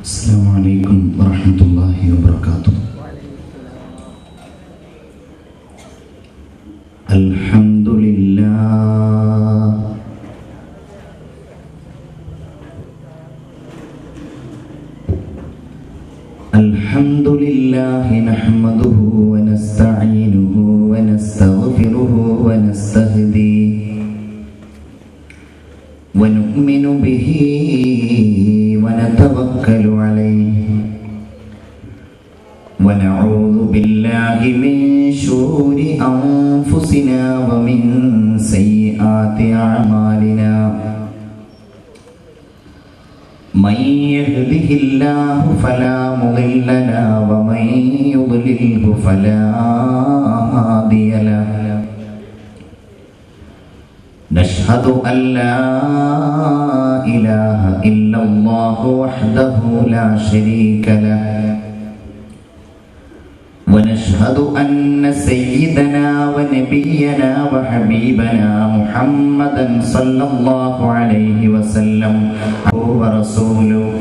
السلام عليكم ورحمة الله وبركاته. الحمد لله الحمد لله نحمده ونستعينه ونستغفره ونستهديه ونؤمن به ونتوكل عليه ونعوذ بالله من شرور أنفسنا ومن سيئات أعمالنا من يهده الله فلا مضل له ومن يضلله فلا هادي له نشهد أن لا إله إلا الله وحده لا شريك له ونشهد أن سيدنا ونبينا وحبيبنا محمدا صلى الله عليه وسلم هو رسوله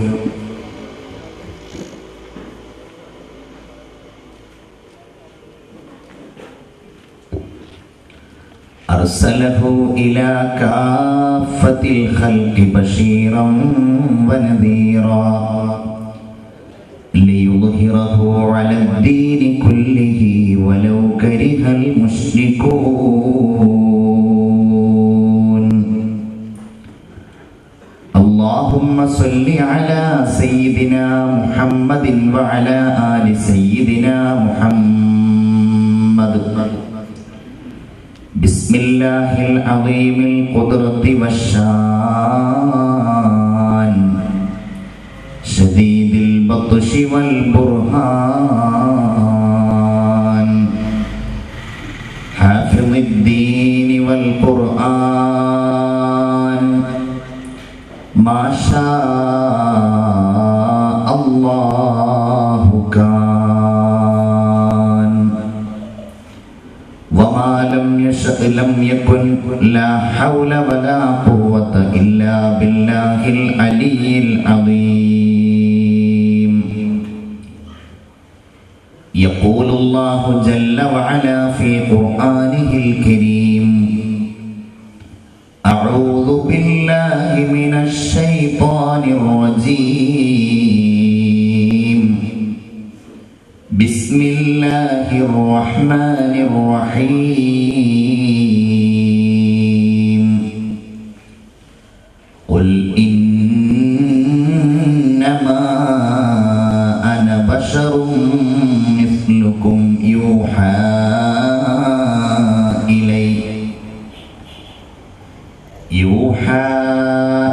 أرسله إلى كافة الخلق بشيرا ونذيرا ليظهره على الدين كله ولو كره المشركون. اللهم صل على سيدنا محمد وعلى آل سيدنا محمد. بسم الله العظيم القدرة والشان شديد البطش والبرهان حافظ الدين والقرآن ما شاء الله كان وما لم يشأ لم يكن لا حول ولا قوة إلا بالله العلي العظيم. يقول الله جل وعلا في قرآنه الكريم: أعوذ بالله من الشيطان الرجيم بسم الله الرحمن الرحيم. قل إنما أنا بشر مثلكم يوحى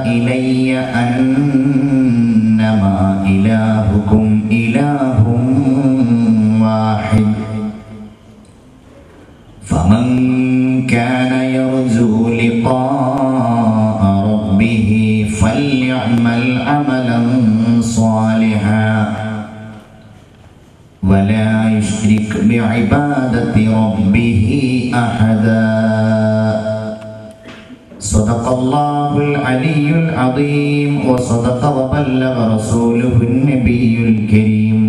إلي أنما إلهكم إله واحد فمن كان يرجو لقاء ربه فليعمل عملا صالحا ولا يشرك بعبادة ربه أحدا. صدق الله العلي العظيم وصدق وبلغ رسوله النبي الكريم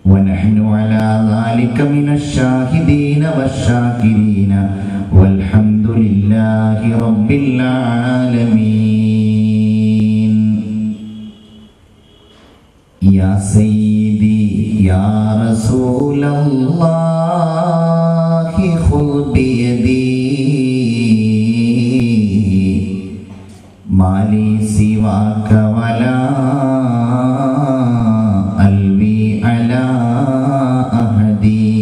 ونحن على ذلك من الشاهدين والشاكرين والحمد لله رب العالمين. يا سيدي يا رسول الله خذ بيدي ما لي سواك ولا قلبي على أهدي.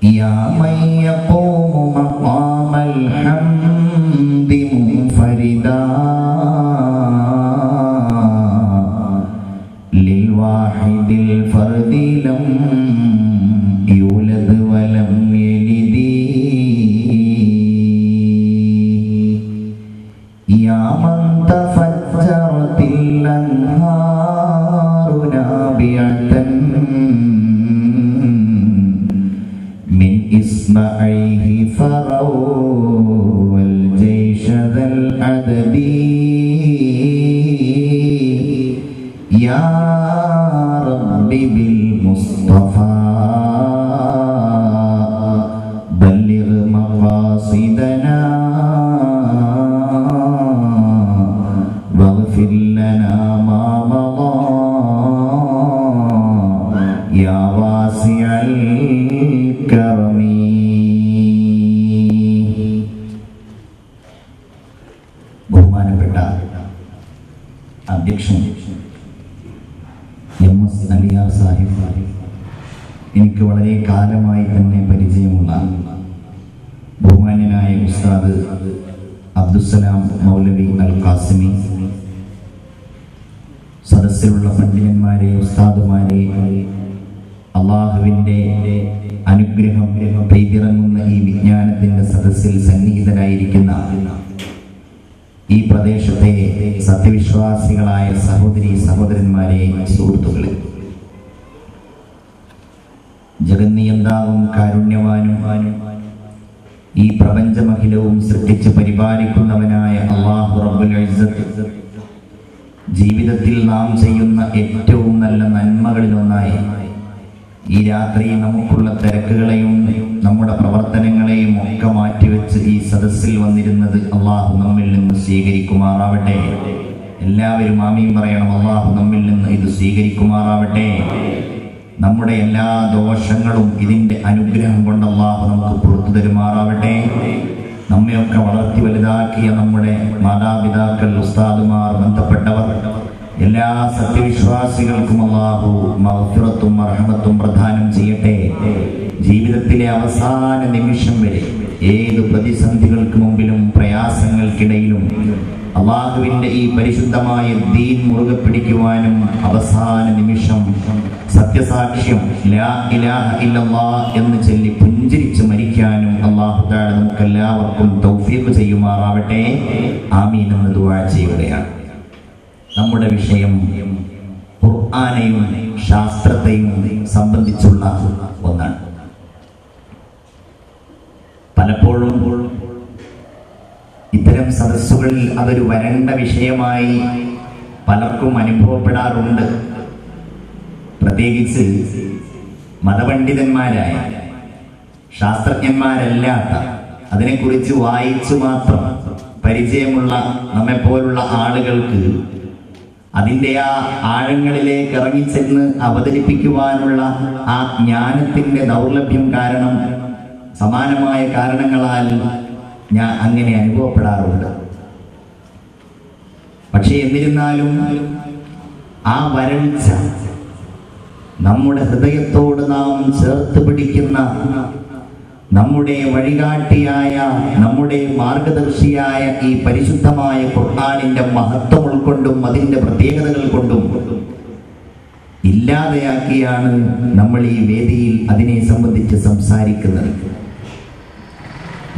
يا من يقوم مقام الحمد منفردا للواحد الفرد لم يولد ولم يلد. يا من تفجرت الأنهار نابعة من إصبعيه فروا الجيش ذا العدد. ബഹുമാനപ്പെട്ട അധ്യക്ഷൻ MS അലിയാർ സാഹിബ്, എനിക്ക് വളരെ കാലമായി തന്നെ പരിചയമുള്ള ബഹുമാന്യനായ ഉസ്താദ് അബ്ദുസ്സലാം മൗലവി അൽ ഖാസിമി, സദസ്സിലുള്ള പണ്ഡിതന്മാരെ, ഉസ്താദുമാരെ, അള്ളാഹുവിൻ്റെ അനുഗ്രഹം പെയ്തിറങ്ങുന്ന ഈ വിജ്ഞാനത്തിൻ്റെ സദസ്സിൽ സന്നിഹിതരായിരിക്കുന്ന ഈ പ്രദേശത്തെ സത്യവിശ്വാസികളായ സഹോദരി സഹോദരന്മാരെ, സുഹൃത്തുക്കളെ, ജഗന്നിയന്താവും കാരുണ്യവാനും ഈ പ്രപഞ്ചമഖിലവും സൃഷ്ടിച്ച് പരിപാലിക്കുന്നവനായ അല്ലാഹു റബ്ബുൽ ഇസ്സത്ത് ജീവിതത്തിൽ നാം ചെയ്യുന്ന ഏറ്റവും നല്ല നന്മകളിലൊന്നായി ഈ രാത്രി നമുക്കുള്ള തിരക്കുകളെയും നമ്മുടെ പ്രവർത്തനങ്ങളെയും ഒക്കെ മാറ്റിവെച്ച് ഈ സദസ്സിൽ വന്നിരുന്നത് അള്ളാഹു നമ്മിൽ നിന്ന് സ്വീകരിക്കുമാറാവട്ടെ. എല്ലാവരും ആമീൻ പറയണം. അള്ളാഹു നമ്മിൽ നിന്ന് ഇത് സ്വീകരിക്കുമാറാവട്ടെ. നമ്മുടെ എല്ലാ ദോഷങ്ങളും ഇതിൻ്റെ അനുഗ്രഹം കൊണ്ട് അള്ളാഹു നമുക്ക് പുറത്തു തരുമാറാവട്ടെ. നമ്മയൊക്കെ വളർത്തി വലുതാക്കിയ നമ്മുടെ മാതാപിതാക്കൾ, ഉസ്താദുമാർ, ബന്ധപ്പെട്ടവർ, എല്ലാ സത്യവിശ്വാസികൾക്കും അല്ലാഹു മഗ്ഫിറത്തും മർഹമത്തും പ്രദാനം ചെയ്യട്ടെ. ജീവിതത്തിലെ അവസാന നിമിഷം വരെ ഏത് പ്രതിസന്ധികൾക്ക് മുമ്പിലും പ്രയാസങ്ങൾക്കിടയിലും അല്ലാഹുവിൻ്റെ ഈ പരിശുദ്ധമായ ദീൻ മുറുകെ പിടിക്കുവാനും അവസാന നിമിഷം സത്യസാക്ഷ്യം ലാ ഇലാഹ ഇല്ലല്ലാഹ് എന്ന് ചൊല്ലി പുഞ്ചിരിച്ച് മരിക്കാനും അല്ലാഹു തആല നമുക്കെല്ലാവർക്കും തൗഫീഖ് ചെയ്യുമാറാവട്ടെ. ആമീൻ എന്ന് ദുആ ചെയ്യുകയാണ്. നമ്മുടെ വിഷയം ഖുർആനെയും ശാസ്ത്രത്തെയും സംബന്ധിച്ചുള്ള ഒന്നാണ്. പലപ്പോഴും ഇത്തരം സദസ്സുകളിൽ അതൊരു വരണ്ട വിഷയമായി പലർക്കും അനുഭവപ്പെടാറുണ്ട്. പ്രത്യേകിച്ച് മതപണ്ഡിതന്മാരായ, ശാസ്ത്രജ്ഞന്മാരല്ലാത്ത, അതിനെക്കുറിച്ച് വായിച്ചു മാത്രം പരിചയമുള്ള നമ്മെപ്പോലുള്ള ആളുകൾക്ക് അതിൻ്റെ ആ ആഴങ്ങളിലേക്ക് ഇറങ്ങിച്ചെന്ന് അവതരിപ്പിക്കുവാനുള്ള ആ ജ്ഞാനത്തിൻ്റെ ദൗർലഭ്യം കാരണം, സമാനമായ കാരണങ്ങളാൽ ഞാൻ അങ്ങനെ അനുഭവപ്പെടാറുണ്ട്. പക്ഷെ എന്നിരുന്നാലും ആ വരൾച്ച നമ്മുടെ ഹൃദയത്തോട് നാം ചേർത്ത് പിടിക്കുന്ന, നമ്മുടെ വഴികാട്ടിയായ, നമ്മുടെ മാർഗദർശിയായ ഈ പരിശുദ്ധമായ ഖുർആനിന്റെ മഹത്വം ഉൾക്കൊണ്ടും അതിൻ്റെ പ്രത്യേകതകൾ കൊണ്ടും ഇല്ലാതെയാക്കിയാണ് നമ്മൾ ഈ വേദിയിൽ അതിനെ സംബന്ധിച്ച് സംസാരിക്കുന്നത്.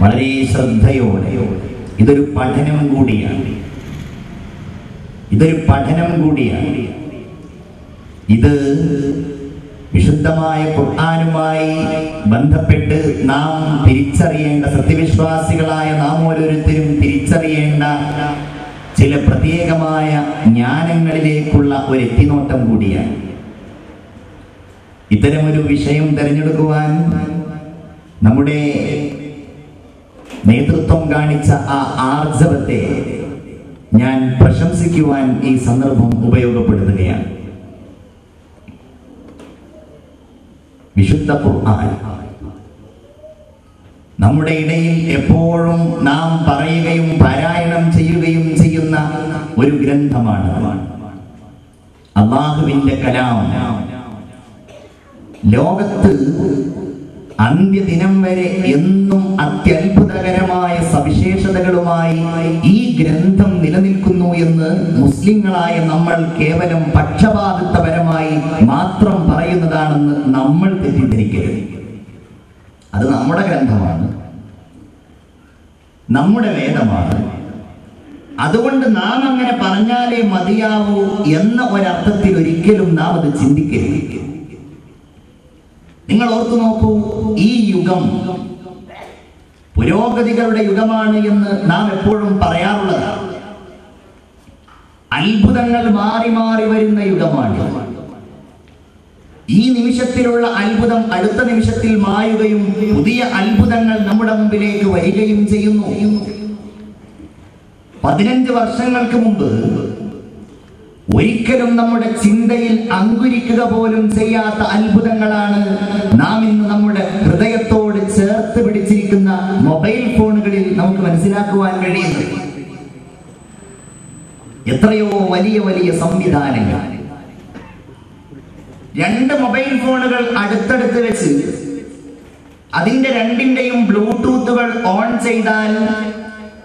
വളരെ ശ്രദ്ധയോടെ ഇതൊരു പഠനം കൂടിയാണ്. ഇത് വിശുദ്ധമായ ഖുർആനുമായി ബന്ധപ്പെട്ട് നാം തിരിച്ചറിയേണ്ട, സത്യവിശ്വാസികളായ നാം ഓരോരുത്തരും തിരിച്ചറിയേണ്ട ചില പ്രത്യേകമായ ജ്ഞാനങ്ങളിലേക്കുള്ള ഒരു എത്തിനോട്ടം കൂടിയാണ്. ഇത്തരമൊരു വിഷയം തിരഞ്ഞെടുക്കുവാൻ നമ്മുടെ നേതൃത്വം കാണിച്ച ആ ആർജവത്തെ ഞാൻ പ്രശംസിക്കുവാൻ ഈ സന്ദർഭം ഉപയോഗപ്പെടുത്തുകയാണ്. വിശുദ്ധ ഖുർആൻ നമ്മുടെ ഇടയിൽ എപ്പോഴും നാം പറയുകയും പാരായണം ചെയ്യുകയും ചെയ്യുന്ന ഒരു ഗ്രന്ഥമാണ്. അല്ലാഹുവിന്റെ കലാം. ലോകത്ത് അന്ത്യദിനം വരെ എന്നും അത്യത്ഭുതകരമായ സവിശേഷതകളുമായി ഈ ഗ്രന്ഥം നിലനിൽക്കുന്നു എന്ന് മുസ്ലിങ്ങളായ നമ്മൾ കേവലം പക്ഷപാതിത്വപരമായി മാത്രം പറയുന്നതാണെന്ന് നമ്മൾ തെറ്റിദ്ധരിക്കരുത്. അത് നമ്മുടെ ഗ്രന്ഥമാണ്, നമ്മുടെ വേദമാണ്. അതുകൊണ്ട് നാം അങ്ങനെ പറഞ്ഞാലേ മതിയാവൂ എന്ന ഒരർത്ഥത്തിൽ ഒരിക്കലും നാം അത് ചിന്തിക്കരുത്. നിങ്ങൾ ഓർത്തു നോക്കൂ, ഈ യുഗം പുരോഗതികളുടെ യുഗമാണ് എന്ന് നാം എപ്പോഴും പറയാറുള്ളതാണ്. അത്ഭുതങ്ങൾ മാറി മാറി വരുന്ന യുഗമാണ്. ഈ നിമിഷത്തിലുള്ള അത്ഭുതം അടുത്ത നിമിഷത്തിൽ മായുകയും പുതിയ അത്ഭുതങ്ങൾ നമ്മുടെ മുമ്പിലേക്ക് വരികയും ചെയ്യുന്നു. 15 വർഷങ്ങൾക്ക് മുമ്പ് ഒരിക്കലും നമ്മുടെ ചിന്തയിൽ അങ്കുരിക്കുക പോലും ചെയ്യാത്ത അത്ഭുതങ്ങളാണ് നാം ഇന്ന് നമ്മുടെ ഹൃദയത്തോട് ചേർത്ത് പിടിച്ചിരിക്കുന്ന മൊബൈൽ ഫോണുകളിൽ നമുക്ക് മനസ്സിലാക്കുവാൻ കഴിയുന്നത്. എത്രയോ വലിയ വലിയ സംവിധാനങ്ങൾ. 2 മൊബൈൽ ഫോണുകൾ അടുത്തടുത്ത് വെച്ച് അതിന്റെ രണ്ടിന്റെയും ബ്ലൂടൂത്തുകൾ ഓൺ ചെയ്താൽ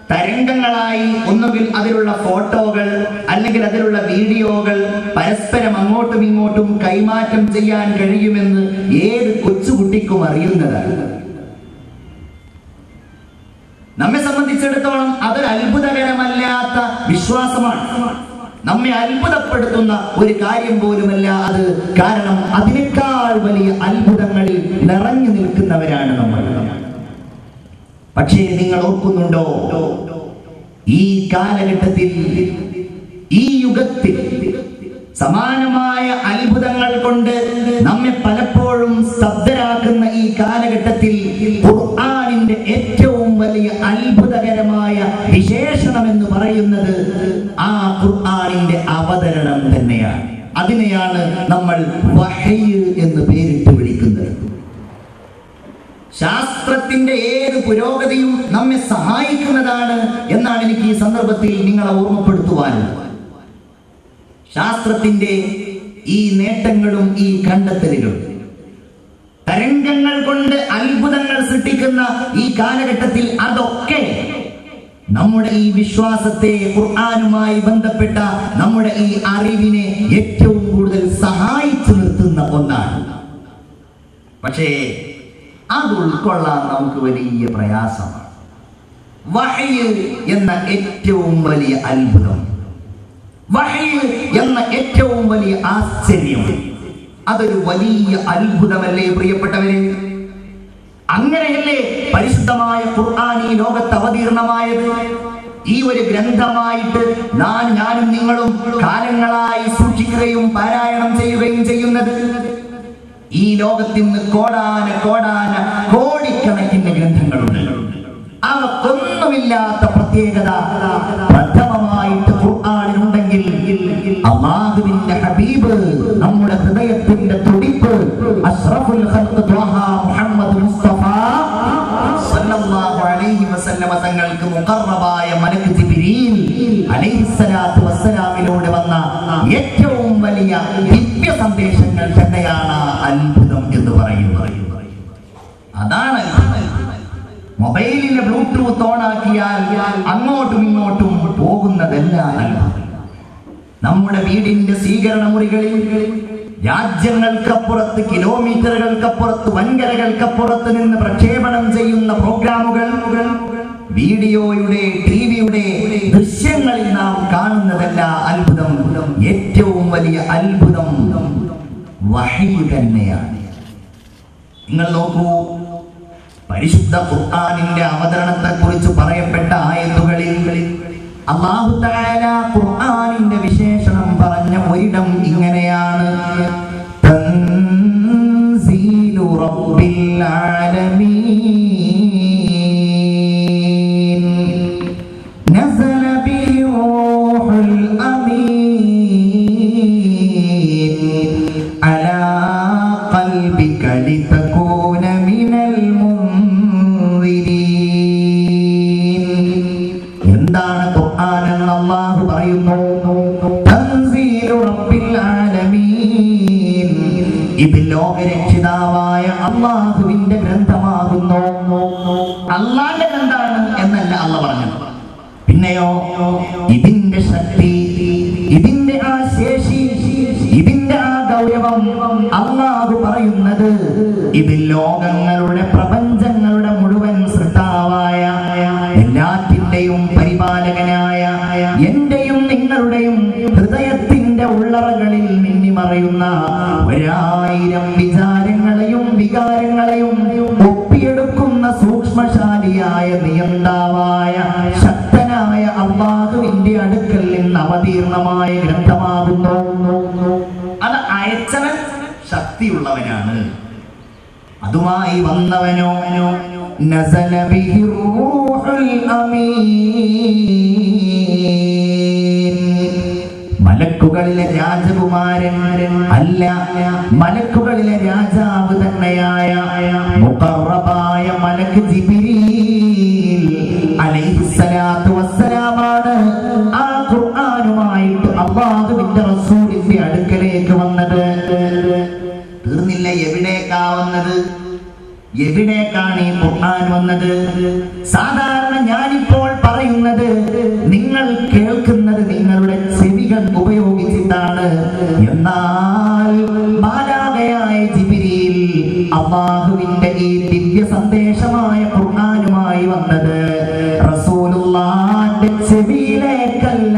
തരംഗങ്ങളായി ഒന്നുകിൽ അതിലുള്ള ഫോട്ടോകൾ അല്ലെങ്കിൽ അതിലുള്ള വീഡിയോകൾ പരസ്പരം അങ്ങോട്ടും ഇങ്ങോട്ടും കൈമാറ്റം ചെയ്യാൻ കഴിയുമെന്ന് ഏത് കൊച്ചുകുട്ടിക്കും അറിയുന്നതാണ്. നമ്മെ സംബന്ധിച്ചിടത്തോളം അതൊരു അത്ഭുതകരമല്ലാത്ത വിശ്വാസമാണ്. നമ്മെ അത്ഭുതപ്പെടുത്തുന്ന ഒരു കാര്യം പോലുമല്ല അത്. കാരണം അതിനേക്കാൾ വലിയ അത്ഭുതങ്ങളിൽ നിറഞ്ഞു നിൽക്കുന്നവരാണ് നമ്മൾ. പക്ഷേ നിങ്ങൾ ഓർക്കുന്നുണ്ടോ, ഈ കാലഘട്ടത്തിൽ, ഈ യുഗത്തിൽ സമാനമായ അത്ഭുതങ്ങൾ കൊണ്ട് നമ്മെ പലപ്പോഴും സ്തബ്ധരാക്കുന്ന ഈ കാലഘട്ടത്തിൽ ഖുർആനിന്റെ ഏറ്റവും വലിയ അത്ഭുതകരമായ വിശേഷണം എന്ന് പറയുന്നത് ആ ഖുർആനിന്റെ അവതരണം തന്നെയാണ്. അതിനെയാണ് നമ്മൾ വഹയ് എന്ന് പേരിട്ട് വിളിക്കുന്നത്. ശാസ്ത്രത്തിന്റെ ഏത് പുരോഗതിയും നമ്മെ സഹായിക്കുന്നതാണ് എന്നാണ് എനിക്ക് ഈ സന്ദർഭത്തിൽ നിങ്ങളെ ഓർമ്മപ്പെടുത്തുവാനുള്ളത്. ശാസ്ത്രത്തിന്റെ ഈ നേട്ടങ്ങളും ഈ കണ്ടെത്തലുകളും തരംഗങ്ങൾ കൊണ്ട് അത്ഭുതങ്ങൾ സൃഷ്ടിക്കുന്ന ഈ കാലഘട്ടത്തിൽ അതൊക്കെ നമ്മുടെ ഈ വിശ്വാസത്തെ, ഖുർആനുമായി ബന്ധപ്പെട്ട നമ്മുടെ ഈ അറിവിനെ ഏറ്റവും കൂടുതൽ സഹായിച്ചു നിർത്തുന്ന ഒന്നാണ്. പക്ഷേ അത് ഉൾക്കൊള്ളാൻ നമുക്ക് വലിയ പ്രയാസമാണ്. വഹയ് എന്ന ഏറ്റവും വലിയ അത്ഭുതം, വഹയ് എന്ന ഏറ്റവും വലിയ ആശ്ചര്യം, അതൊരു വലിയ അത്ഭുതമല്ലേ പ്രിയപ്പെട്ടവരെ? അങ്ങനെയല്ലേ പരിശുദ്ധമായ ഖുർആൻ ഈ ലോകത്ത് അവതീർണമായത്? ഈ ഒരു ഗ്രന്ഥമായിട്ട് ഞാനും നിങ്ങളും കാലങ്ങളായി സൂക്ഷിക്കുകയും പാരായണം ചെയ്യുകയും ചെയ്യുന്നത്. ഈ ലോകത്തിൽ നിന്ന് കോടിക്കണക്കിന് ഗ്രന്ഥങ്ങളുണ്ട്. അവക്കൊന്നുമില്ലാത്ത പ്രത്യേകത പ്രഥമമായിട്ട് ഖുർആനിലുണ്ടെങ്കിൽ അല്ലാഹുവിന്റെ ഹബീബ്, നമ്മുടെ ഹൃദയത്തിന്റെ തുടിപ്പ്, അഷ്റഫുൽ ഖൽഖ് ത്വഹ മുഹമ്മദ് മുസ്തഫ സല്ലല്ലാഹു അലൈഹി വസല്ലമ തങ്ങൾക്ക് മുഖറബായ മലക്ക് ജിബ്രീൽ അലൈഹിസ്സലാത്തു വസ്സലാമിലൂടെ വന്ന ഏറ്റവും വലിയ ദിവ്യ സന്ദേശങ്ങൾ തന്നെയാണ് അത്ഭുതം എന്ന് പറയുന്നത്. അതാണ് മൊബൈലിലെ ബ്ലൂടൂത്ത് ഓണാക്കിയാൽ അങ്ങോട്ടും ഇങ്ങോട്ടും പോകുന്നതല്ല അത്ഭുതം. നമ്മുടെ വീടിന്റെ സ്വീകരണ മുറികളിൽ രാജ്യങ്ങൾക്കപ്പുറത്ത്, കിലോമീറ്ററുകൾക്കപ്പുറത്ത്, വൻകരകൾക്കപ്പുറത്ത് നിന്ന് പ്രക്ഷേപണം ചെയ്യുന്ന പ്രോഗ്രാമുകൾ, വീഡിയോയുടെ, ടിവിയുടെ ദൃശ്യങ്ങളിൽ നാം കാണുന്നതല്ല അത്ഭുതം. ഏറ്റവും വലിയ അത്ഭുതം വഹയ് തന്നെയാണ്. നിങ്ങൾ നോക്കൂ, പരിശുദ്ധ ഖുർആനിന്റെ അവതരണത്തെ കുറിച്ച് പറയപ്പെട്ട ആയത്തുകളിൽ അല്ലാഹു തആല ഖുർആനിന്റെ വിശേഷണം പറഞ്ഞ ഒരിടം ഇങ്ങനെയാണ്: തൻസീലു റബ്ബിൽ ആലമീൻ നസല ബിഹി റൂഹുൽ അമീൻ അലാ ഖൽബിക ലിതകൂന മിനൽ മുൻദിരീൻ. എന്താണ് ഖുർആൻ എന്ന് അല്ലാഹു പറയുന്നു? തൻസീലു റബ്ബിൽ ആലമീൻ, ഇത് ലോകരക്ഷിതാവായ അല്ലാഹുവിന്റെ ഗ്രന്ഥമാകുന്നു. അല്ലാഹുവിന്റെ ഗ്രന്ഥമാണ് എന്നല്ല അല്ലാഹു പറഞ്ഞത്. പിന്നെയോ ഇതിന്റെ ശക്തി, ഇതിന്റെ ആ ശേഷി, ഇതിന്റെ ആ ഗൗരവം അല്ലാഹു പറയുന്നത് ഇത് ലോകങ്ങളുടെ, പ്രപഞ്ചങ്ങളുടെ മുഴുവൻ സൃഷ്ടാവായ, എല്ലാറ്റിന്റെയും പരിപാലകനായ, എന്റെയും നിങ്ങളുടെയും ഹൃദയത്തിന്റെ ഉള്ളറകളിൽ മിന്നിമറയുന്ന 1000 വിചാരങ്ങളെയും വികാരങ്ങളെയും ഒപ്പിയെടുക്കുന്ന സൂക്ഷ്മശാലിയായ, നിയന്താവായ, ശക്തനായ അല്ലാഹുവിന്റെ അടുക്കൽ നിന്ന് അവതീർണമായ ഗ്രന്ഥമാകുന്നു. അത് അയച്ചവൻ ശക്തിയുള്ളവനാണ്, അതുമായി വന്നവനോ നസല ബിഹി റൂഹുൽ അമീൻ, മലക്കുകളിലെ രാജകുമാരൻ അല്ല, മലക്കുകളിലെ രാജാവ് തന്നെയായ മുഖറബായ മലക്ക് ജിബ്രീൽ അലൈഹിസ്സലാത്തു വസ്സലാമാണ് ആ ഖുർആനുമായി എവിടേക്കാണ് ഈ ഖുർആൻ വന്നത്? സാധാരണ ഞാനിപ്പോൾ പറയുന്നത് നിങ്ങൾ കേൾക്കുന്നത് നിങ്ങളുടെ ചെവികൾ ഉപയോഗിച്ചിട്ടാണ്. എന്നാൽ മാലാഖയായ ജിബ്രീൽ അല്ലാഹുവിന്റെ ഈ ദിവ്യ സന്ദേശമായ ഖുർആനുമായി വന്നത് റസൂലുള്ളാഹിന്റെ ചെവിയിലേക്കല്ല,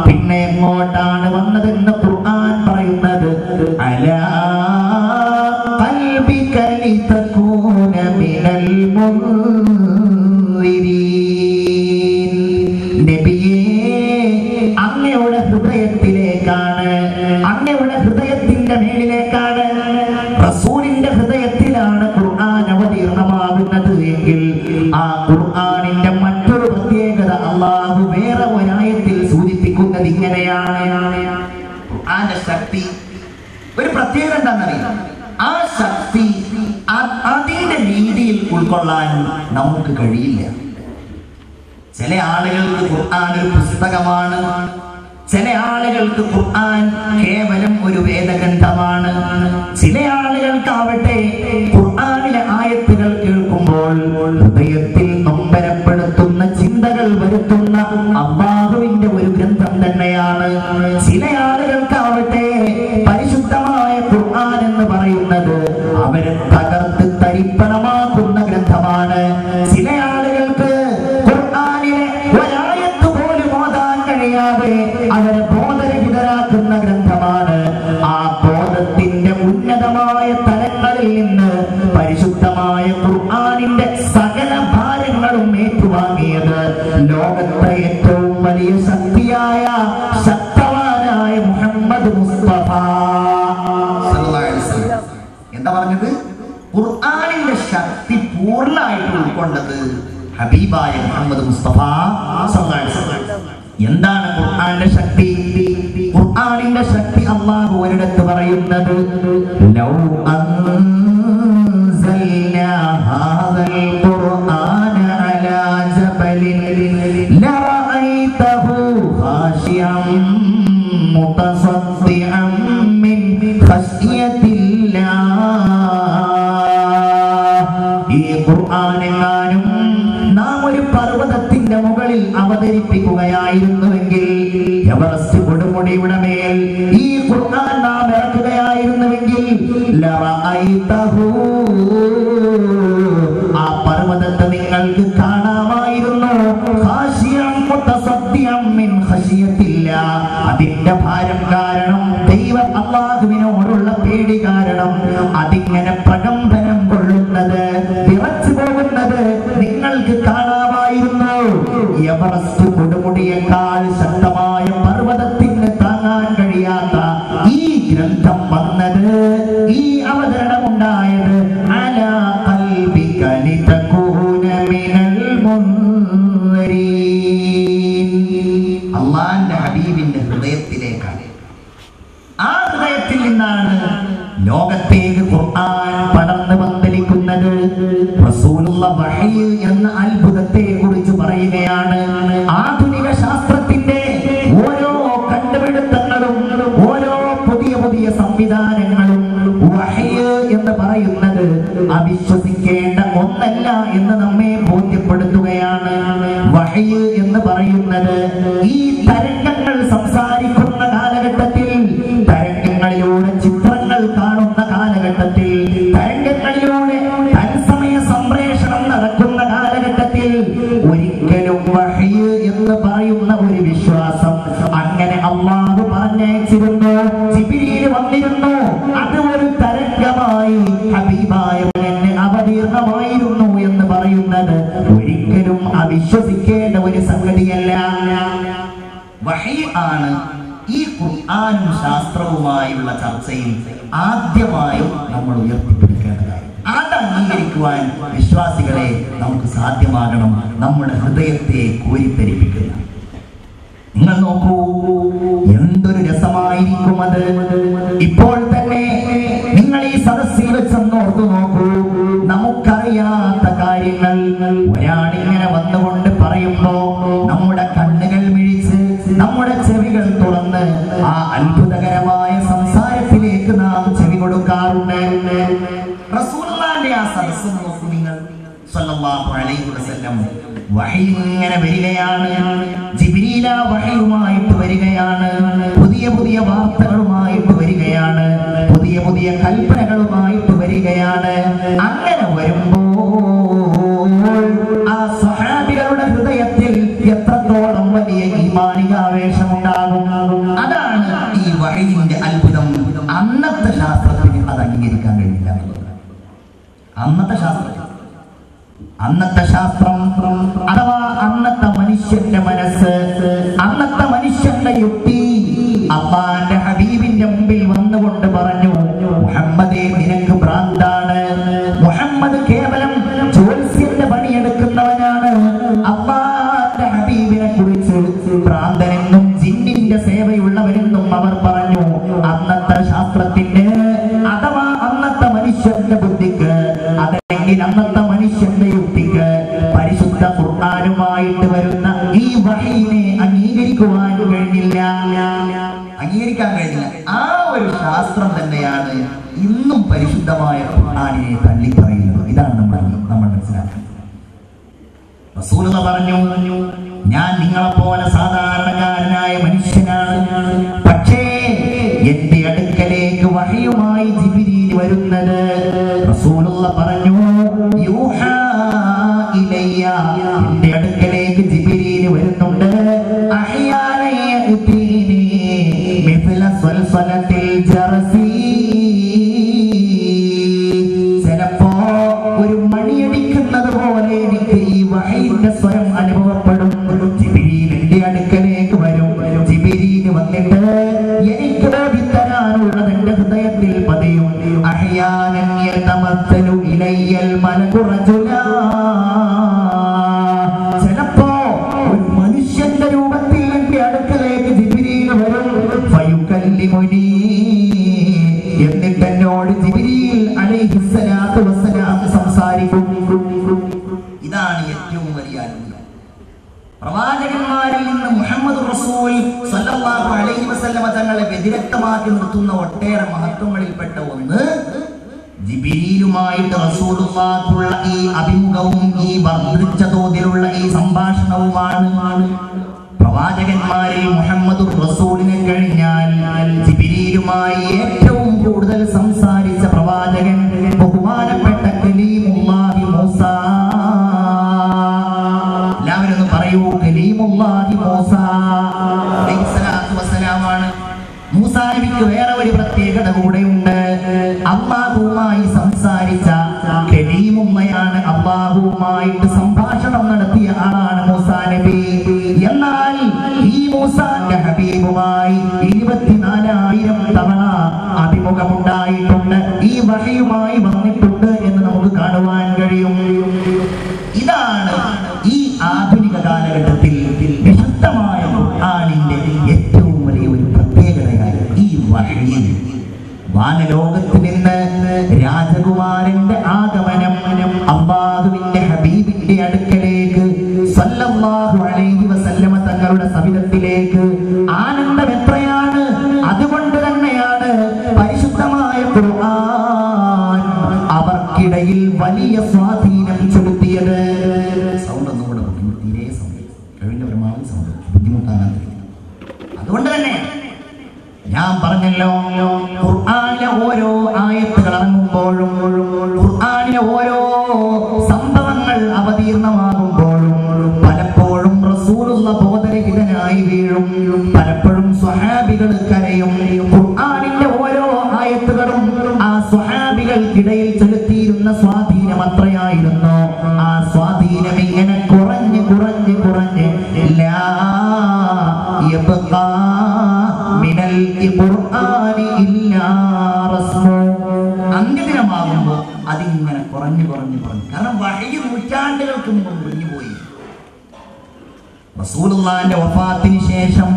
പിന്നെ എങ്ങോട്ടാണ് വന്നതെന്ന് ഖുർആൻ പറയുന്നത് അലാ ഖൽബിക ലിതകൂന മിനൽ മുൻദിരീൻ. നബിയേ, അങ്ങയുടെ ഹൃദയത്തിലേക്കാണ്, അങ്ങയുടെ ഹൃദയത്തിന്റെ മേലിലേക്കാണ്, റസൂലിന്റെ ഹൃദയത്തിലാണ് ഖുർആൻ അവതീർണമാകുന്നത് എങ്കിൽ ആ ഖുർആനിന്റെ മറ്റൊരു പ്രത്യേകത അല്ലാഹു വേറെ ഒരായത്തിൽ സൂചിപ്പിക്കുന്നത് ഇങ്ങനെയാണ്. ഖുർആന്റെ ശക്തി ഒരു പ്രത്യേകത എന്താണെന്നറിയാം? ആ ശക്തി അതിന്റെ രീതിയിൽ ഉൾക്കൊള്ളാൻ നമുക്ക് കഴിയില്ല. ചില ആളുകൾക്ക് ഖുർആൻ ഒരു പുസ്തകമാണ്, ചില ആളുകൾക്ക് ഖുർആൻ കേവലം ഒരു വേദഗ്രന്ഥമാണ്, ചില ആളുകൾക്കാവട്ടെ ഖുർആനിലെ ആയത്തുകൾ കേൾക്കുമ്പോൾ ഹൃദയത്തിൽ നൊമ്പരപ്പെടുത്തുന്ന ചിന്തകൾ വരുത്തുന്ന അല്ലാഹുവിന്റെ ഒരു ഗ്രന്ഥം തന്നെയാണ്. ചില ആളുകൾക്കാവട്ടെ പരിശുദ്ധമായ ഖുർആൻ എന്ന് പറയുന്നത് അവരെ തകർത്ത് തരിപ്പണമാക്കുന്ന ഗ്രന്ഥമാണ്. ചില ആളുകൾക്ക് ഖുർആനിലെ ഒരായത്ത് പോലും ഓതാൻ കഴിയാതെ അവരെ ബോധരഹിതരാക്കുന്ന ഗ്രന്ഥമാണ്. ആ ബോധത്തിന്റെ ഉന്നതമായ തലങ്ങളിൽ നിന്ന് പരിശുദ്ധമായ ഖുർആനിന്റെ സകല ഭാരങ്ങളും ഏറ്റുവാങ്ങിയത് ലോകത്തെ ഏറ്റവും വലിയ ശക്തിയായ ശക്തവാനായ മുഹമ്മദ് മുസ്തഫ സല്ലല്ലാഹു അലൈഹി വസല്ലം. എന്താ പറഞ്ഞത്? ഖുർആനിന്റെ ശക്തി പൂർണ്ണമായിട്ട് ഉൾക്കൊണ്ടത് ഹബീബായ മുഹമ്മദ് മുസ്തഫ സല്ലല്ലാഹു അലൈഹി വസല്ലം. എന്താണ് ഖുർആന്റെ ശക്തി? ഖുർആനിന്റെ ശക്തി അല്ലാഹു ഒരിടത്ത് പറയുന്നത് ലൗ അൻസൽനാ ഹാദൽ ഖുർആന അലാ ജബലിൻ ലറഅയ്തഹു ഖാശിഅൻ മുതസദ്ദിഅൻ മിൻ ഖശ്യത്തില്ലാഹ്. ഈ ഖുർആനെങ്ങാനും നാം ഒരു പർവ്വതത്തിന്റെ മുകളിൽ അവതരിപ്പിക്കുകയായിരുന്നുവെങ്കിൽ, എവറസ്റ്റ് കൊടുമുടിയുടെ മേൽ ഈ ഖുർആൻ നാം ഇറക്കുകയായിരുന്നുവെങ്കിൽ ലറഅയ്തഹു, ആ പർവ്വതത്തെ നിങ്ങൾക്ക് കാണാമായിരുന്നു, ഖാശിഅൻ മുതസദ്ദിഅൻ മിൻ ഖശ്യത്തില്ലാഹ്, അതിന്റെ ഭാരം കാരണം, ദൈവം അല്ലാഹുവിനോടുള്ള പേടി കാരണം അതിങ്ങനെ പ്രകമ്പനം കൊള്ളുന്നത്, വിറച്ചു പോകുന്നത് നിങ്ങൾക്ക് കാണാമായിരുന്നു. എവറസ്റ്റ് കൊടുമുടിയേക്കാൾ ശക്തമായ പർവ്വതത്തിന് താങ്ങാൻ കഴിയാത്ത ഈ ഗ്രന്ഥം വന്നത്, ഈ അവതരണം ഉണ്ടായത് അലാ ഖൽബിക ലിതകൂന മിനൽ മുൻദിരീൻ. അല്ലാഹുവിന്റെ ഹബീബിന്റെ ഹൃദയത്തിലേക്കാണ്. ആ ഹൃദയത്തിൽ നിന്നാണ് ലോകത്തേക്ക് ഖുർആൻ പടർന്നു പന്തലിക്കുന്നത്. റസൂലുള്ള വഹി എന്ന അത്ഭുതത്തെ കുറിച്ച് പറയുകയാണ്. ആധുനിക ശാസ്ത്രത്തിന്റെ ഓരോ കണ്ടുപിടുത്തങ്ങളും ഓരോ പുതിയ പുതിയ സംവിധാനങ്ങളും വഹി എന്ന് പറയുന്നത് അവിശ്വസിക്കേണ്ട ഒന്നല്ല എന്ന് നമ്മെ ബോധ്യപ്പെടുത്തുകയാണ്. വഹി എന്ന് പറയുന്നത് ഈ തരംഗങ്ങൾ സംസാരിക്കുന്ന കാലഘട്ടത്തിൽ, തരംഗങ്ങളിലൂടെ ചിത്രങ്ങൾ കാണുന്ന കാലഘട്ടത്തിൽ, തരംഗങ്ങളിലൂടെ തത്സമയ സംപ്രേഷണം നടക്കുന്ന കാലഘട്ടത്തിൽ ഒരിക്കലും വഹി എന്ന് പറയുന്ന ഒരു വിശ്വാസം അങ്ങനെ അല്ലാഹു പറഞ്ഞയച്ചിരുന്നു, ജിബ്രീൽ വന്നിരുന്നു, അത് ഒരു തരംഗമായി ഹബീബായ അവതീർണമായിരുന്നു എന്ന് പറയുന്നത് ഒരിക്കലും അവിശ്വസിക്കേണ്ട ഒരു സംഗതിയല്ല. വഹി ആണ് ഈ ഖുർആനും ശാസ്ത്രവുമായുള്ള ചർച്ചയിൽ ആദ്യമായും നമ്മൾ ഉയർത്തിപ്പിടിക്കേണ്ടതായി. അത് അംഗീകരിക്കുവാൻ വിശ്വാസികളെ നമുക്ക് സാധ്യമാകണം. നമ്മുടെ ഹൃദയത്തെ കോരിത്തരിപ്പിക്കുന്ന നിങ്ങൾ നോക്കൂ, എന്തൊരു രസമായിരിക്കും അത്. ഇപ്പോൾ തന്നെ നിങ്ങൾ ഈ സദസ്സിൽ വെച്ചൊന്ന് ഓർത്തു നോക്കൂ. നമുക്കറിയാത്ത കാര്യങ്ങൾ ഒരാളിങ്ങനെ വന്നുകൊണ്ട് പറയുമ്പോ നമ്മുടെ കണ്ണുകൾ മിഴിച്ച് നമ്മുടെ ചെവികൾ തുറന്ന് ആ അത്ഭുതകരമായ സംസാരത്തിലേക്ക് നാം ചെവി കൊടുക്കാറുണ്ട്. റസൂൽ അലൈഹി വസല്ലം വഹി ഇങ്ങനെ വരികയാണ്. ജിബ്രീൽ വഹിയുമായിട്ട് വരികയാണ്, പുതിയ പുതിയ വാർത്തകളുമായിട്ട് വരികയാണ്, പുതിയ പുതിയ കൽപ്പനകളുമായിട്ട് വരികയാണ്. അങ്ങനെ വരുമ്പോൾ ആ സ്വഹാബികളുടെ ഹൃദയത്തിൽ എത്രത്തോളം വലിയ ഈമാനികാവേശമുണ്ടാകും. അതാണ് ഈ വഹിയിന്റെ അത്ഭുതം. അന്നത്തെ ശാസ്ത്രത്തിന് അത് അംഗീകരിക്കാൻ കഴിയില്ല. അന്നത്തെ ശാസ്ത്രം അഥവാ അന്നത്തെ മനുഷ്യന്റെ മനസ്സ്, അന്നത്തെ മനുഷ്യന്റെ യുക്തി അല്ലാഹുവിന്റെ ഹബീബിന്റെ മുമ്പിൽ വന്നുകൊണ്ട് പറഞ്ഞു, മുഹമ്മദേ നിനക്ക് ഭ്രാന്താണ്, മുഹമ്മദ് കേവലം ജ്യോത്സ്യന്റെ പണിയെടുക്കുന്നവനാണ്. അല്ലാഹുവിന്റെ ഹബീബിനെ കുറിച്ച് ഭ്രാന്തനെന്നും ജിന്നിന്റെ സേവയുള്ളവരെന്നും അവർ പറഞ്ഞു. അന്നത്തെ ശാസ്ത്രത്തിന് അഥവാ അന്നത്തെ മനുഷ്യന്റെ ബുദ്ധിക്ക്, അതല്ലെങ്കിൽ അന്നത്തെ മനുഷ്യന്റെ യുക്തിക്ക് പരിശുദ്ധ ഖുർആനുമായിട്ട് വരുന്ന ഈ വഹീനെ അംഗീകരിക്കാൻ കഴിഞ്ഞില്ല. ആ ഒരു ശാസ്ത്രം തന്നെയാണ് ഇന്നും പരിശുദ്ധമായ ഖുർആനിനെ തള്ളിപ്പറയുന്നത്. ഇതാണ് നമ്മൾ മനസ്സിലാക്കുന്നത്. റസൂലുള്ളാഹി പറഞ്ഞു, ഞാൻ നിങ്ങളെപ്പോലെ സാധാരണക്കാരനായ മനുഷ്യനാണ്, പക്ഷേ എന്റെ അടുക്കലേക്ക് വഹയുമായി ജിബ്രീൽ വരുന്നത്. റസൂലുള്ളാഹി പറഞ്ഞു, യൂഹാ ഇലയ്യ, എന്റെ അടുക്കലേക്ക് ജിബ്രീൽ വരുന്നുണ്ട്. അഹ്യാന യഅതീനി മിസ്ല സൽസലത്തിൽ ജർസി, ചിലപ്പോ ഒരു മണിയടിക്കുന്നത് പോലെ എനിക്ക് ഈ വഹയിന്റെ സ്വരം അനുഭവപ്പെടും. ജിബ്രീലിന്റെ അടുക്കലേക്ക് വരും. ജിബ്രീൽ വന്നിട്ട് എനിക്ക് തരാനുള്ളത് എന്റെ ഹൃദയത്തിൽ പതിയും. അഹ്യാനൻ യതമസ്സലു ഇലയ്യൽ മലകു റജുലാ, ചിലപ്പോ ഒരു മനുഷ്യന്റെ രൂപത്തിൽ എന്റെ അടുക്കലേക്ക് ജിബ്രീൽ വരും. ഫയുകല്ലിമുനി, എന്നിട്ട് എന്നോട് ജിബ്രീൽ അലൈഹിസ്സലാത്തു വസ്സലാം സംസാരിക്കും. ഇതാണ് ഏറ്റവും വലിയ അത്ഭുതം. പ്രവാചകന്മാരിൽ നിന്ന് മുഹമ്മദ് റസൂൽ സല്ലല്ലാഹു അലൈഹി വസല്ലമ തങ്ങളെ വ്യതിരക്തമാക്കി നിർത്തുന്ന ഒട്ടേറെ മഹത്വങ്ങളിൽപ്പെട്ട ഒന്ന് ജിബ്രീലുമായിട്ട് റസൂലുള്ളാഹിക്കുള്ള ഈ അഭിമുഖവും ഈ വർദ്ധിച്ച തോതിലുള്ള ഈ സംഭാഷണവുമാണ്. പ്രവാചകന്മാരിൽ മുഹമ്മദ് റസൂലിനെ കഴിഞ്ഞാൽ ജിബ്രീലുമായി ഏറ്റവും കൂടുതൽ സംസാരിച്ച പ്രവാചകൻ ബഹുമാനപ്പെട്ട കലീമുല്ലാഹി മൂസ. എല്ലാവരും ഒന്ന് പറയൂ, കലീമുല്ലാഹി മൂസ അലൈഹിസ്സലാത്തു വസ്സലാമാണ്. മൂസാ നബിക്ക് വേറെ ഒരു പ്രത്യേകത കൂടെയുണ്ട്. അല്ലാഹുവുമായി സംസാരിച്ച കലീമുള്ളയാണ്, അല്ലാഹുവുമായിട്ട് സംഭാഷണം നടത്തിയ ആളാണ് മൂസാ നബി. എന്നാൽ ഈ മൂസാന്റെ ഹബീബുമായി 24,000 തവണ അഭിമുഖമുണ്ടായിട്ടുണ്ട്, ഈ വഹയുമായി വന്നിട്ടുണ്ട് എന്ന് നമുക്ക് കാണുവാൻ കഴിയും. ഇതാണ് ഈ ആധുനിക കാലഘട്ടത്തിൽ വിശുദ്ധമായ ഖുർആനിന്റെ ഏറ്റവും വലിയ ഒരു പ്രത്യേകതയായി ഈ വഹയി. വാനലോകത്ത് നിന്ന് രാജകുമാരന്റെ ആഗമനം അല്ലാഹുവിന്റെ ഹബീബിന്റെ അടുക്കലേക്ക് സല്ലല്ലാഹു അലൈഹി വസല്ലമ തങ്ങളുടെ സവിധത്തിലേക്ക് ആനന്ദം എത്രയാണ്. അതുകൊണ്ട് തന്നെയാണ് പരിശുദ്ധമായ ഖുർആൻ അവർക്കിടയിൽ വലിയ സ്വാധീനം ചെലുത്തിയത്. സൗണ്ട് ഒന്നുകൂടെ തീരെ സൗണ്ട് കഴിവിന്റെ പരമാവധി സൗണ്ട് ബുദ്ധിമുട്ടാകാൻ കഴിയും. അതുകൊണ്ട് തന്നെ ഞാൻ പറഞ്ഞല്ലോ, ഖുർആനിലെ ഓരോ ആയത്തുകൾ ഇറങ്ങുമ്പോഴും ഖുർആനിലെ ഓരോ സംഭവങ്ങൾ അവതീർണമാകുമ്പോഴും പലപ്പോഴും റസൂലുള്ളാഹി ബോധരഹിതനായി വീഴും, പലപ്പോഴും സ്വഹാബികൾ കരയും. ഖുർആനിന്റെ ഓരോ ആയത്തുകളും ആ സ്വഹാബികൾക്കിടയിൽ ചെലുത്തിയിരുന്ന സ്വാധീനം അത്രയായിരുന്നു. ആ സ്വാധീനം ഇങ്ങനെ കുറഞ്ഞ് കുറഞ്ഞ് കുറഞ്ഞ് ലാ യബ്ഖാ മിനൽ ഖുർആനി ഇല്ലാ റസ്മു, അന്ത്യദിനമാകുമ്പോൾ അതിങ്ങനെ കുറഞ്ഞു കുറഞ്ഞു കുറഞ്ഞു. കാരണം വഹയി നൂറ്റാണ്ടുകൾക്ക് മുമ്പ് മുറിഞ്ഞു പോയി. റസൂലുള്ളാഹിന്റെ വഫാത്തിന് ശേഷം